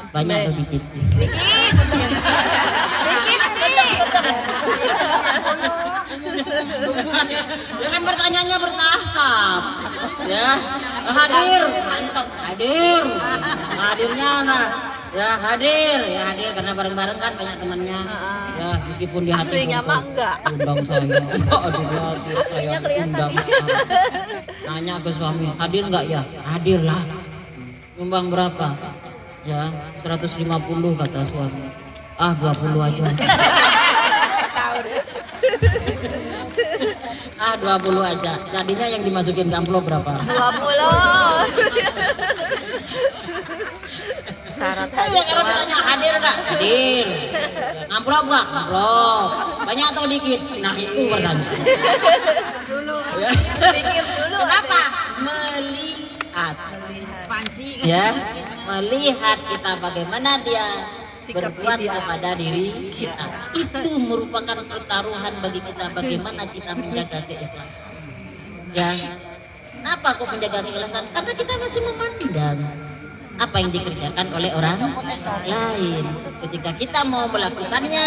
Banyak atau dikit? Ya kan pertanyaannya bertahap. Ya, hadir, mantap, hadir. Hadirnya nah, ya hadir karena bareng-bareng kan banyak temannya. Ya, meskipun di hati
aslinya mah enggak.
Undang saya. Aduh, saya undang. Nanya ke suami, hadir enggak ya? Hadir lah. Nyumbang berapa? Ya, 150 kata suami. 20 aja. 20 aja. Jadinya yang dimasukin ke amplop berapa?
20. Syarat
Iya, kalau ditanya hadir enggak? Hadir. Amplop enggak? Amplop. Banyak atau dikit? Nah, itu pertanyaan.
dulu.
Ya.
Pikir dulu.
Kenapa? Melihat.
Pancing.
Ya, melihat kita bagaimana dia
Sikap
berbuat
dia.
kepada diri kita. Itu merupakan pertaruhan bagi kita bagaimana kita menjaga keikhlasan. Ya, kenapa kok menjaga keikhlasan? Karena kita masih memandang apa yang dikerjakan oleh orang lain. Ketika kita mau melakukannya,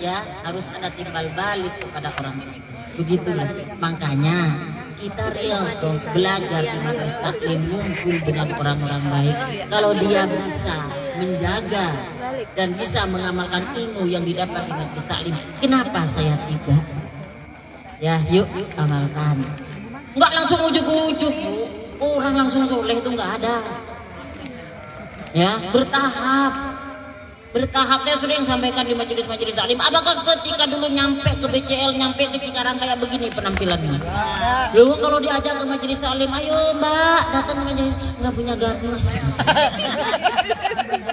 ya harus ada timbal balik kepada orang lain. Begitulah. Makanya kita real belajar di majelis taklim, ngumpul dengan orang-orang baik. Kalau dia bisa menjaga dan bisa mengamalkan ilmu yang didapat di majelis taklim, kenapa saya tidak? Ya, yuk amalkan. Enggak langsung ujuk-ujuk, orang langsung soleh itu enggak ada. Ya, bertahap. Bertahap. Saya sering sampaikan di majelis-majelis taklim. Apakah ketika dulu nyampe ke BCL, nyampe ke sekarang kayak begini penampilannya? Lu kalau diajak ke majelis taklim, ayo Mbak, datang ke majelis, nggak punya gamis,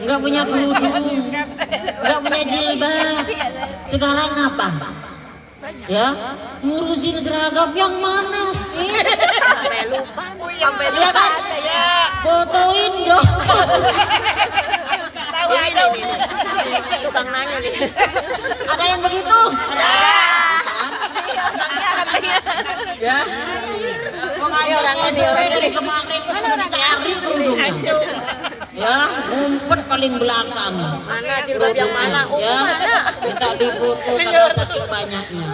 nggak punya kerudung, nggak punya jilbab. Sekarang apa? Ya, ngurusin seragam yang mana sih?
Sampai lupa. Sampai
Iya
lupa.
kan?
Ya.
Fotoin dong.
Tahu aja. Tukang nanya nih.
Ada yang begitu? Ya. Pengajarnya sore dari kemarin udah cari kerudungnya. Ya, ngumpet paling belakang.
Mana jilbab yang mana?
Ya, minta difoto karena saking banyaknya.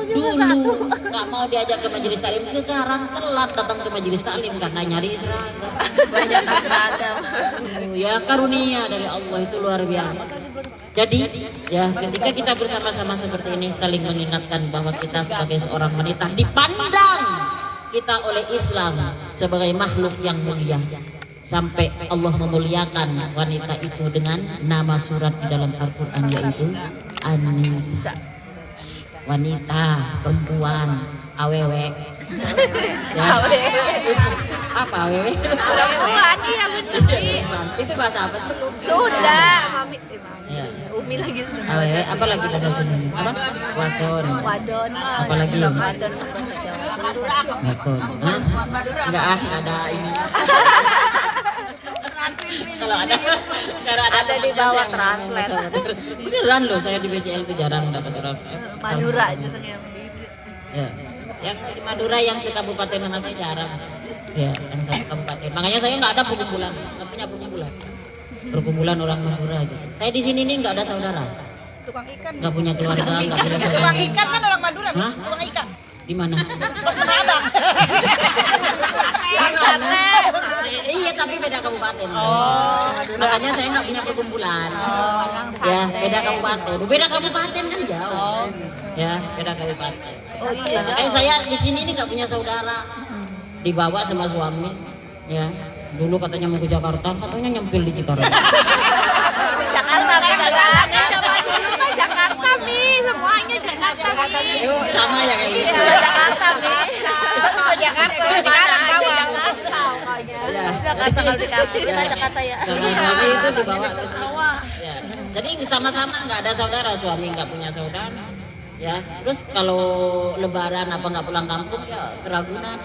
Dulu nggak mau diajak ke majelis taklim, sekarang telat datang ke majelis taklim karena nyari seragam.
Banyak seragam.
Ya, karunia dari Allah itu luar biasa. Jadi, ya ketika kita bersama-sama seperti ini saling mengingatkan bahwa kita sebagai seorang wanita dipandang kita oleh Islam sebagai makhluk yang mulia. Sampai Allah memuliakan wanita itu dengan nama surat di dalam Al-Quran yaitu An-Nisa. Wanita, perempuan, awewe. Ya. Apa awewe?
Ani yang bener.
Itu bahasa apa sih?
Sudah, mami.
Ya.
Umi lagi sudah.
Awewe, apa lagi bahasa Sunda? Apa? Wadon.
Wadon.
Apalagi?
Wadon bahasa Jawa.
Wadon. Hah? Enggak ada ini. Kalau ada
di bawah translate.
Beneran loh, saya di BCL itu jarang dapat orang.
Madura gitu ya.
Ya. Yang di Madura yang sekabupaten sama saya jarang. Ya, yang satu kabupaten. Makanya saya nggak ada perkumpulan, nggak punya perkumpulan. Perkumpulan orang Madura gitu. Saya di sini nih nggak ada saudara.
Tukang ikan.
Nggak punya keluarga, nggak punya saudara.
Tukang ikan kan orang Madura,
Hah?
tukang ikan.
Di mana?
Abang.
Iya, tapi beda kabupaten.
Oh,
Makanya saya nggak punya perkumpulan. Ya, beda kabupaten. Beda kabupaten kan jauh. Ya, beda kabupaten.
Oh iya.
Makanya saya di sini nih nggak punya saudara. Dibawa sama suami. Ya, dulu katanya mau ke Jakarta, katanya nyempil di Cikarang.
Jakarta kan Jakarta nih, semuanya Jakarta nih.
Yuk, sama ya kayak gitu.
Jakarta nih. Jakarta, sekarang Jakarta pokoknya.
Ya.
Jakarta kalau kita Jakarta ya.
Sama suami itu dibawa ke sini. Ya. Jadi sama-sama nggak ada saudara, suami nggak punya saudara. Ya, terus kalau Lebaran apa nggak pulang kampung ya ke Ragunan.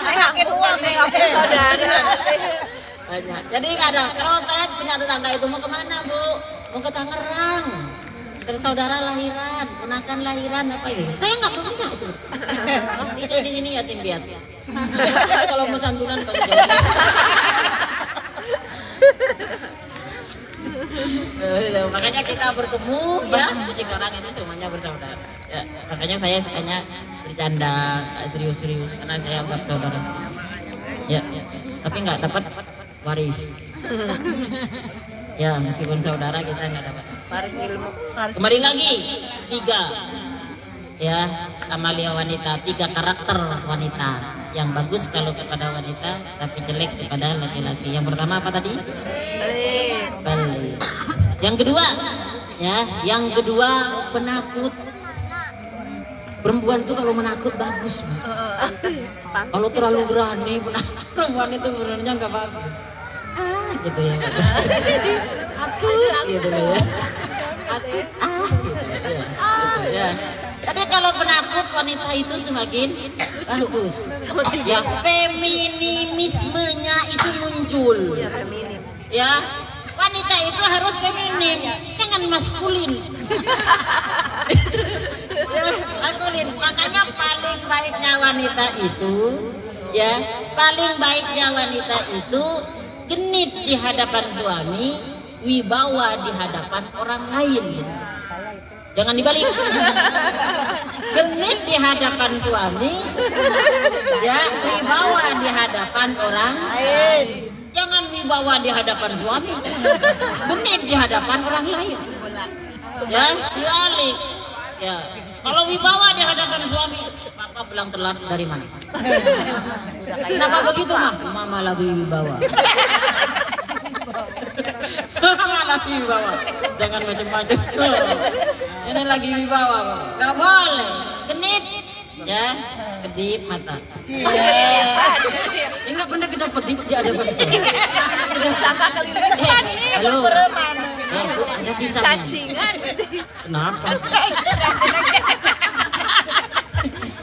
Nengokin uang, nengokin saudara.
Banyak. Jadi nggak ada. Kalau saya punya tetangga itu mau kemana Bu? Mau ke Tangerang. Terus saudara lahiran, ponakan lahiran apa ini? Saya nggak punya sih. Bisa di sini yatim piatu. Kalau mau santunan baru jauh. Makanya kita bertemu ya, kucing orang ini semuanya bersaudara. Ya, makanya saya sukanya bercanda, serius-serius karena saya anggap saudara semua. Ya, tapi nggak dapat waris. Ya, meskipun saudara kita nggak dapat.
Waris ilmu.
Kembali lagi 3 ya, amalia wanita, 3 karakter wanita yang bagus kalau kepada wanita tapi jelek kepada laki-laki. Yang pertama apa tadi? Pelit. Yang kedua ya, yang kedua penakut. Perempuan itu kalau menakut bagus. Kalau terlalu berani perempuan itu sebenarnya nggak bagus. Gitu ya. Aku gitu ya. Gitu ya. Tapi kalau penakut wanita itu semakin bagus. Ya, feminismenya itu muncul. Ya, wanita itu harus feminim, jangan maskulin. Ya, maskulin. Makanya paling baiknya wanita itu, ya, paling baiknya wanita itu genit di hadapan suami, wibawa di hadapan orang lain. Jangan dibalik. Genit di hadapan suami, ya, wibawa di hadapan orang lain. Jangan wibawa di hadapan suami, genit di hadapan orang lain. Ya, dibalik. Ya, kalau wibawa di hadapan suami, papa pulang telat dari mana? Kenapa begitu mah? Mama lagi wibawa. Mama lagi wibawa. Jangan macam-macam. Ini lagi wibawa, nggak boleh. Genit, ya, kedip mata. Enggak pernah kita pedip di hadapan suami.
Sangka kelilipan nih.
Halo. Bu, ada pisang.
Cacingan.
Kenapa?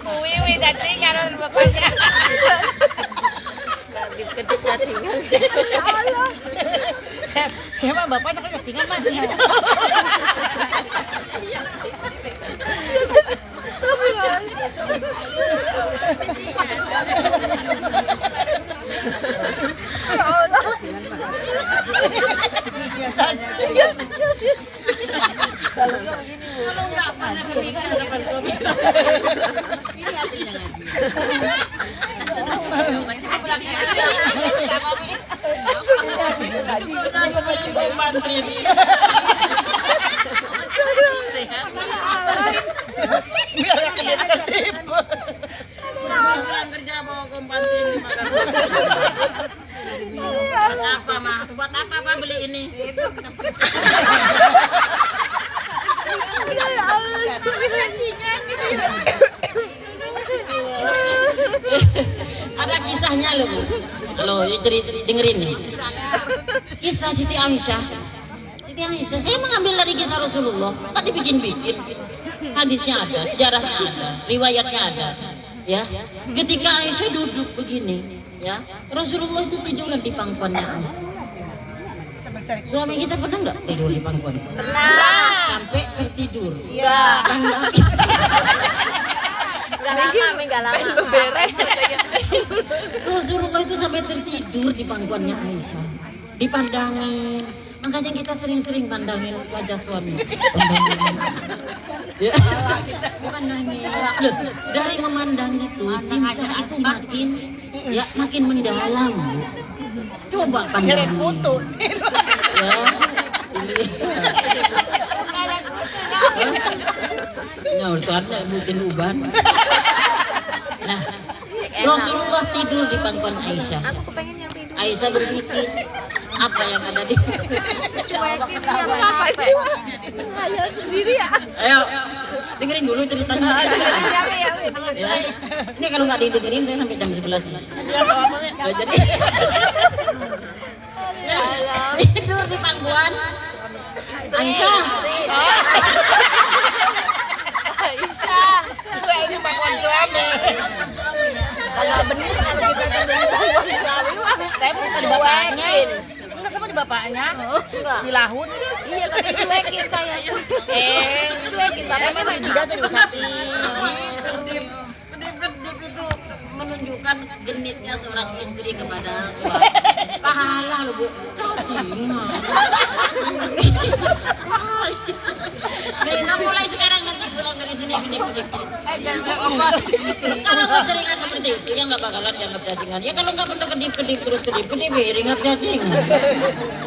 Wiwi cacingan bapaknya. Kedip cacingan. Allah. Emang bapaknya kan cacingan mah. Kalau nggak pernah kepikir depan suami. Kerja bawa kompantrin apa mah? Buat apa beli ini? Ada kisahnya loh Bu. Loh, dengerin nih. Kisah Siti Aisyah. Siti Aisyah, saya mengambil dari kisah Rasulullah. Tadi bikin-bikin. Hadisnya ada, sejarahnya ada, riwayatnya ada. Ya, ketika Aisyah duduk begini, ya, Rasulullah itu tidur di pangkuannya Aisyah. Suami kita pernah nggak tidur di pangkuan? Pernah.
Sampai
tertidur.
Iya.
Gak lama beres.
Rasulullah itu sampai tertidur di pangkuannya Aisyah, dipandangin. Makanya kita sering-sering pandangin wajah suami. Pandangin. Ya. Bukan nangis. Loh, dari memandang itu cinta itu makin mendalam. Coba pandangin.
Kutu.
Ya. Nyaur karena bikin uban. Nah, Rasulullah tidur di pangkuan Aisyah.
Aku kepengen yang tidur.
Aisyah berpikir apa yang ada di
Cuekin apa itu? Hayal sendiri ya.
Ayo, dengerin dulu ceritanya. Ya. Ini kalau nggak didengerin saya sampai jam 11 nih. Ya, jadi tidur di pangkuan Aisyah.
Aisyah.
Gue ini pangkuan suami.
Kalau bener kalau kita tidur di pangkuan suami mah.
Saya mau di bapaknya. Enggak sama di bapaknya.
Enggak.
Di lahun.
Iya tapi cuekin saya. Cuekin
Saya
bapaknya
memang
mah
tidak tuh sapi.
Kedip itu menunjukkan genitnya seorang istri kepada suami. Pahala lu Bu. Cacing. Nah, mulai sekarang nanti pulang dari sini genit-genit. Kalau keseringan seperti itu ya nggak bakalan dianggap cacingan. Ya kalau nggak bener kedip-kedip terus kedip-kedip ya dianggap cacing.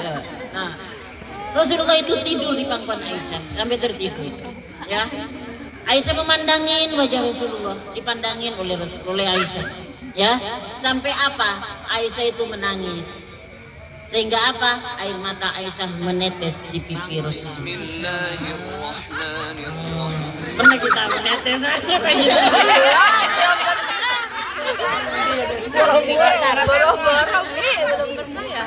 Ya. Nah, Rasulullah itu tidur di pangkuan Aisyah sampai tertidur. Ya. Aisyah memandangin wajah Rasulullah, dipandangin oleh Aisyah. Ya, sampai apa? Aisyah itu menangis. Sehingga apa? Air mata Aisyah menetes di pipi Rasulullah. Pernah kita menetes?
Boro-boro nih belum pernah ya.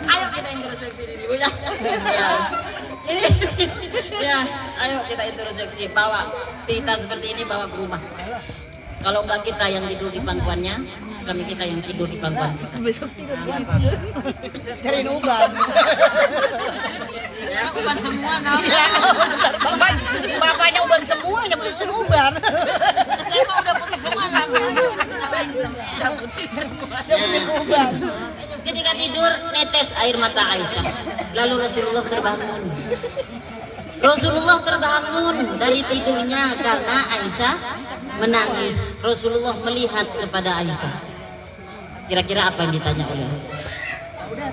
Ayo kita introspeksi diri Bu ya. Ini ya, ayo kita introspeksi, bawa kita seperti ini bawa ke rumah. Kalau enggak kita yang tidur di pangkuannya, kami kita yang tidur di pangkuan kita.
Besok tidur siapa?
Cari uban.
Ya, uban semua no.
Bapaknya uban semua, nyebutin uban.
Saya mau udah putus semua nah.
Nyebutin uban.
Ketika tidur netes air mata Aisyah. Lalu Rasulullah terbangun. Rasulullah terbangun dari tidurnya karena Aisyah menangis. Rasulullah melihat kepada Aisyah. Kira-kira apa yang ditanya oleh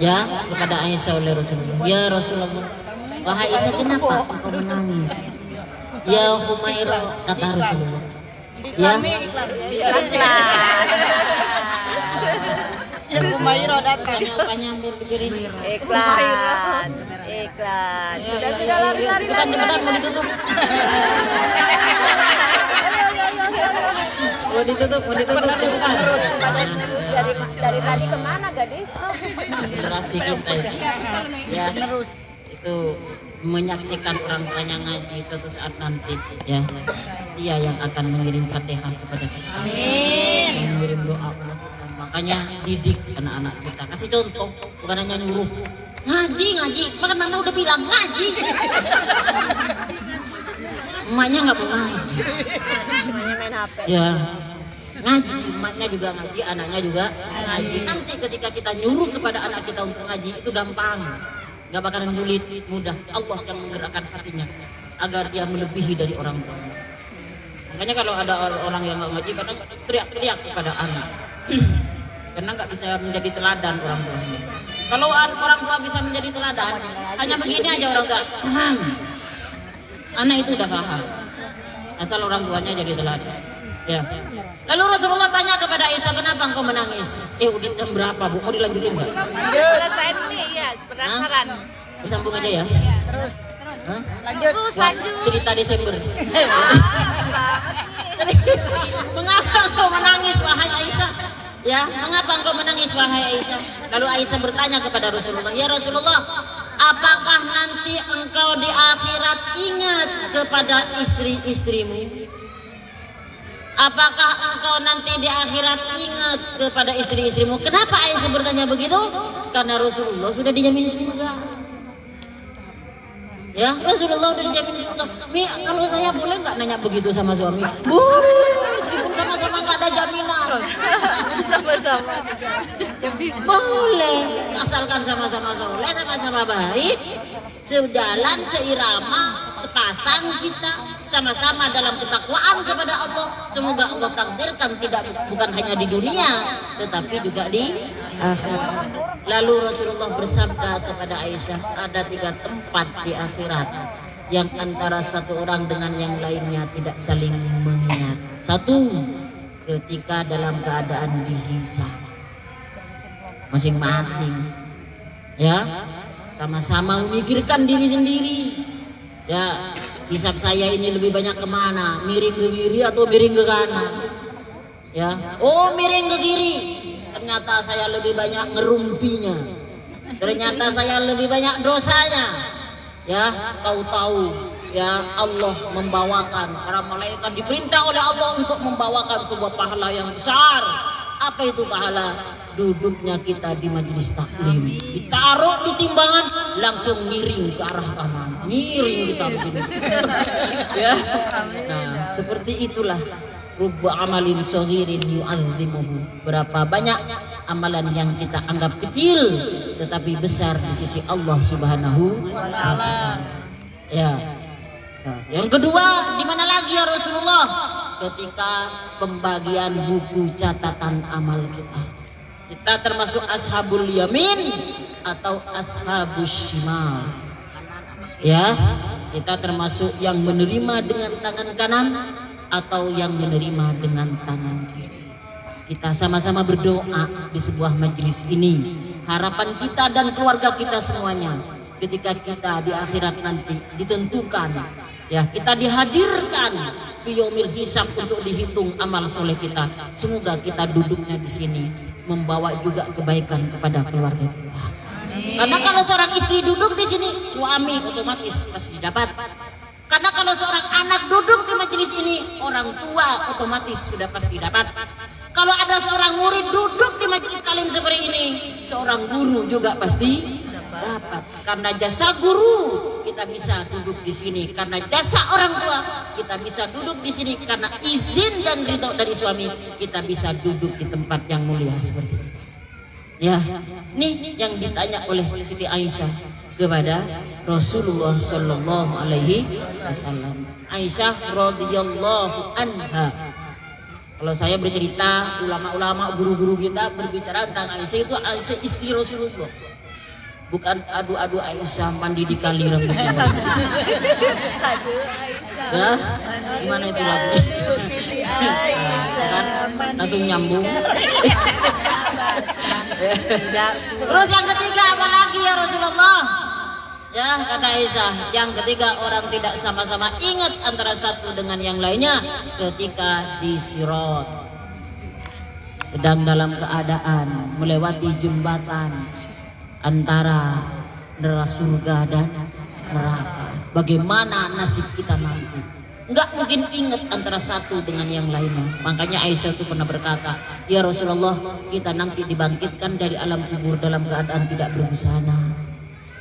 ya kepada Aisyah oleh Rasulullah? Ya Rasulullah, wahai Aisyah, kenapa engkau menangis? Ya Humairah, kata Rasulullah. Ya,
Ya Humairah datang.
apanya ambil pikirin.
Iklan. Sudah lari-lari.
Bentar, mau ditutup. Mau ditutup.
Terus dari tadi kemana gadis?
Generasi kita itu. Ya,
Terus.
itu menyaksikan orang tuanya ngaji suatu saat nanti ya. Dia yang akan mengirim Fatihah kepada kita.
Amin.
Mengirim doa. Makanya didik anak-anak kita. Kasih contoh, bukan hanya nyuruh. Ngaji. Mana udah bilang ngaji. Emaknya nggak mau ngaji.
Namanya main HP.
Ya, ngaji, emaknya juga ngaji, anaknya juga ngaji. Nanti ketika kita nyuruh kepada anak kita untuk ngaji itu gampang, nggak bakalan sulit, mudah. Allah yang menggerakkan hatinya agar dia melebihi dari orang tua. Makanya kalau ada orang yang nggak ngaji, kadang teriak-teriak kepada anak, karena nggak bisa menjadi teladan orang tua. Kalau orang tua bisa menjadi teladan, hanya begini aja orang tua, paham. Anak itu udah paham, asal orang tuanya jadi teladan. Ya. Lalu Rasulullah tanya kepada Aisyah, kenapa engkau menangis? Udah jam berapa Bu? Mau dilanjutin nggak?
Selesai nih ya, penasaran.
Bersambung aja ya.
Terus.
Hah?
Lanjut.
Wah, cerita Desember. Mengapa engkau menangis wahai Aisyah? Ya, mengapa engkau menangis wahai Aisyah? Lalu Aisyah bertanya kepada Rasulullah, ya Rasulullah, apakah nanti engkau di akhirat ingat kepada istri-istrimu? Apakah engkau nanti di akhirat ingat kepada istri-istrimu? Kenapa Aisyah bertanya begitu? Karena Rasulullah sudah dijamin surga. Ya, Rasulullah sudah dijamin surga. Mi, kalau saya boleh nggak nanya begitu sama suami? Boleh, meskipun sama-sama nggak ada jaminan.
Sama-sama.
Boleh, asalkan sama-sama soleh, sama-sama baik, sejalan, seirama, sepasang kita, sama-sama dalam ketakwaan kepada Allah. Semoga Allah takdirkan bukan hanya di dunia, tetapi juga di akhirat. Lalu Rasulullah bersabda kepada Aisyah, ada 3 tempat di akhirat yang antara satu orang dengan yang lainnya tidak saling mengingat. 1, ketika dalam keadaan dihisab masing-masing, ya, sama-sama memikirkan diri sendiri. Ya, hisab saya ini lebih banyak kemana? Miring ke kiri atau miring ke kanan? Ya, oh miring ke kiri. Ternyata saya lebih banyak ngerumpinya. Ternyata saya lebih banyak dosanya. Ya, kau tahu, ya, Allah membawakan, para malaikat diperintah oleh Allah untuk membawakan sebuah pahala yang besar. Apa itu pahala? Duduknya kita di majelis taklim, ditaruh di timbangan, langsung miring ke arah kanan, miring kita begini. Ya, nah seperti itulah. Rubba amalin shaghirin yu'azzimuhu. Berapa banyak amalan yang kita anggap kecil tetapi besar di sisi Allah Subhanahu wa taala. Ya. Nah, yang kedua, di mana lagi ya Rasulullah? Ketika pembagian buku catatan amal kita. Kita termasuk ashabul yamin atau ashabus shimal. Ya, kita termasuk yang menerima dengan tangan kanan atau yang menerima dengan tangan kiri. Kita sama-sama berdoa di sebuah majelis ini. Harapan kita dan keluarga kita semuanya, ketika kita di akhirat nanti ditentukan, ya, kita dihadirkan fi yaumil hisab untuk dihitung amal soleh kita. Semoga kita duduknya di sini membawa juga kebaikan kepada keluarga kita. Karena kalau seorang istri duduk di sini, suami otomatis pasti dapat. Karena kalau seorang anak duduk di majelis ini, orang tua otomatis sudah pasti dapat. Kalau ada seorang murid duduk di majelis taklim seperti ini, seorang guru juga pasti dapat. Karena jasa guru kita bisa duduk di sini. Karena jasa orang tua kita bisa duduk di sini. Karena izin dan ridho dari suami kita bisa duduk di tempat yang mulia seperti ini. Ya, nih yang ditanya oleh Siti Aisyah kepada Rasulullah Sallallahu Alaihi Wasallam. Aisyah radhiyallahu anha. Kalau saya bercerita, ulama-ulama, guru-guru kita berbicara tentang Aisyah, itu Aisyah istri Rasulullah. Bukan adu-adu Aisyah mandi di kali rambutnya. Ya, gimana itu lagi? Kan langsung nyambung. Terus yang ketiga apa lagi ya Rasulullah? Ya, kata Aisyah, yang ketiga orang tidak sama-sama ingat antara satu dengan yang lainnya ketika di Sirat, sedang dalam keadaan melewati jembatan antara surga dan neraka. Bagaimana nasib kita nanti? Enggak mungkin ingat antara satu dengan yang lainnya. Makanya Aisyah itu pernah berkata, ya Rasulullah, kita nanti dibangkitkan dari alam kubur dalam keadaan tidak berbusana,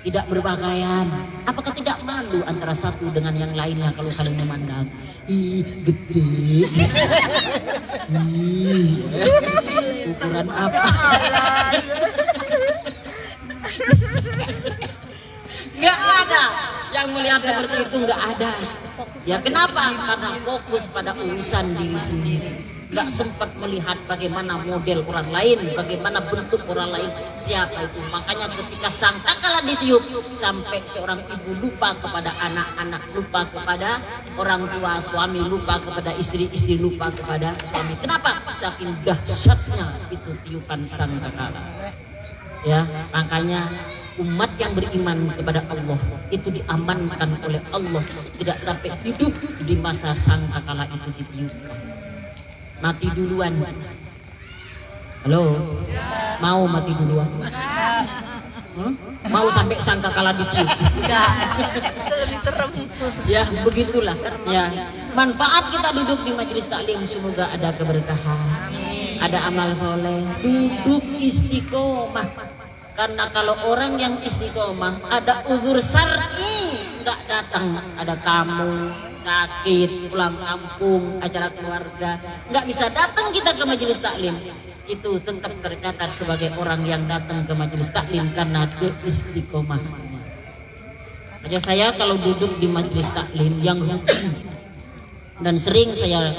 tidak berpakaian. Apakah tidak malu antara satu dengan yang lainnya kalau saling memandang? Ih, gede. Ih, ukuran apa? Nggak ada yang melihat seperti itu, nggak ada. Ya kenapa? Karena fokus pada urusan diri sendiri. Nggak sempat melihat bagaimana model orang lain, bagaimana bentuk orang lain, siapa itu. Makanya ketika sangkakala ditiup, sampai seorang ibu lupa kepada anak-anak, lupa kepada orang tua, suami lupa kepada istri, istri lupa kepada suami. Kenapa? Saking dahsyatnya itu tiupan sangkakala. Ya, makanya umat yang beriman kepada Allah itu diamankan oleh Allah, tidak sampai hidup di masa sangkakala itu ditiupkan. Mati duluan. Halo, mau mati duluan? Mau sampai sangka kalah ditiup.
Enggak. Lebih serem.
Ya begitulah ya, manfaat kita duduk di majelis taklim, semoga ada keberkahan, ada amal soleh, duduk istiqomah. Karena kalau orang yang istiqomah ada uzur syar'i nggak datang, ada tamu sakit, pulang kampung, acara keluarga, nggak bisa datang kita ke majelis taklim, itu tetap tercatat sebagai orang yang datang ke majelis taklim karena keistiqomahan. Aja saya kalau duduk di majelis taklim yang dan sering saya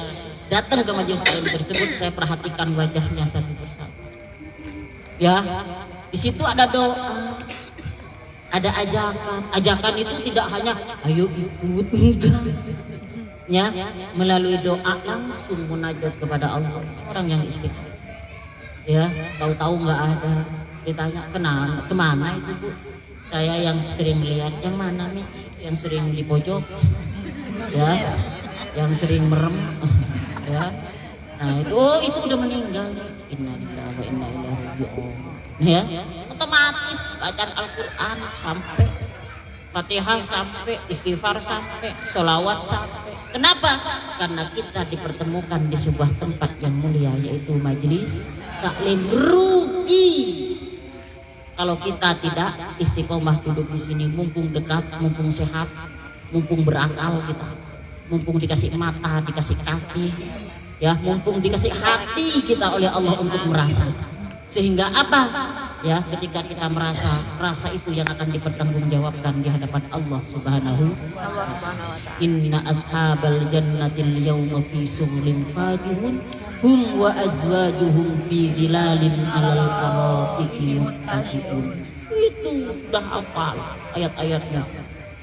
datang ke majelis taklim tersebut, saya perhatikan wajahnya satu persatu. Ya, di situ ada doa, ada ajakan. Ajakan itu tidak hanya ayo ikut, enggak. Ya, melalui doa langsung munajat kepada Allah. Orang yang istiqomah. Ya, tahu-tahu nggak ada. Ditanya kemana itu Bu? Saya yang sering lihat, yang mana nih? Yang sering di pojok, ya, yang sering merem, ya. Nah itu udah meninggal. Innalillahi wa inna ilaihi raji'un. Ya, otomatis bacaan Al-Quran sampai, Fatihah sampai, istighfar sampai, sholawat sampai. Kenapa? Karena kita dipertemukan di sebuah tempat yang mulia, yaitu majelis taklim. Rugi kalau kita tidak istiqomah duduk di sini, mumpung dekat, mumpung sehat, mumpung berakal kita, mumpung dikasih mata, dikasih kaki, ya, mumpung dikasih hati kita oleh Allah untuk merasa. Sehingga apa? Ya, ketika kita merasa, rasa itu yang akan dipertanggungjawabkan di hadapan Allah Subhanahu wa Ta'ala. Inna ashabal jannatil yawma fi sumlin fadihun hum wa azwajuhum fi dhilalin alal araqi muttaqun. Itu udah hafal ayat-ayatnya.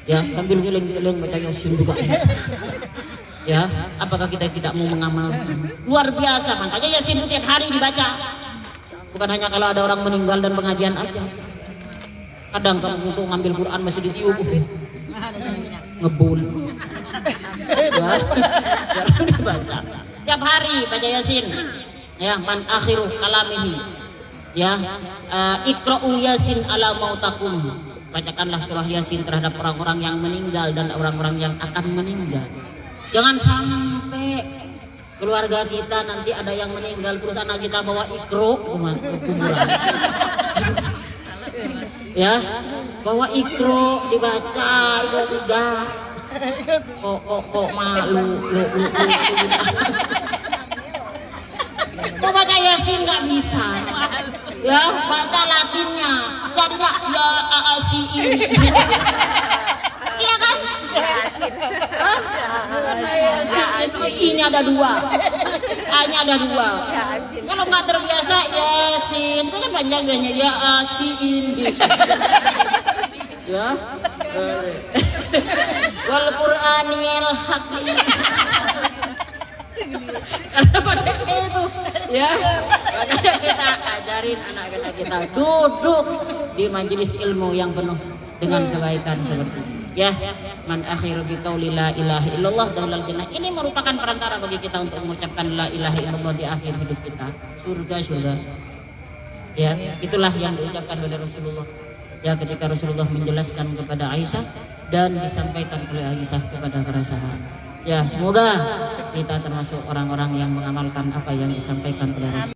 Ya, sambil geleng-geleng baca Yasin juga bisa. Ya, apakah kita tidak mau mengamalkan? Luar biasa, makanya Yasin itu tiap hari dibaca. Bukan hanya kalau ada orang meninggal dan pengajian aja. Kadang kamu untuk ngambil Quran masih ditiup, ngebul. Ya, jarang dibaca. Tiap hari baca Yasin. Ya, man akhiru kalamihi. Ya, iqra'u Yasin ala mautakum. Bacakanlah surah Yasin terhadap orang-orang yang meninggal dan orang-orang yang akan meninggal. Jangan sampai keluarga kita nanti ada yang meninggal terus anak kita bawa ikro ke kuburan. Ya, bawa ikro dibaca itu tiga. Kok malu lu. Mau baca Yasin nggak bisa. Ya, baca Latinnya. Jadinya ya asiin. Iya kan? I-nya ada dua, A-nya ada dua. Kalau nggak terbiasa Yasin, itu kan panjangnya ya Asin. Ya, wal Qur'anil hakim. Karena pada itu, ya, makanya kita ajarin anak-anak kita duduk di majelis ilmu yang penuh dengan kebaikan seperti ini. Ya, man akhiru bi qauli la ilaha illallah dakhulal jannah. Ini merupakan perantara bagi kita untuk mengucapkan la ilaha illallah di akhir hidup kita. Surga. Ya, itulah yang diucapkan oleh Rasulullah. Ya, ketika Rasulullah menjelaskan kepada Aisyah dan disampaikan oleh Aisyah kepada para sahabat. Ya, semoga kita termasuk orang-orang yang mengamalkan apa yang disampaikan oleh Rasulullah.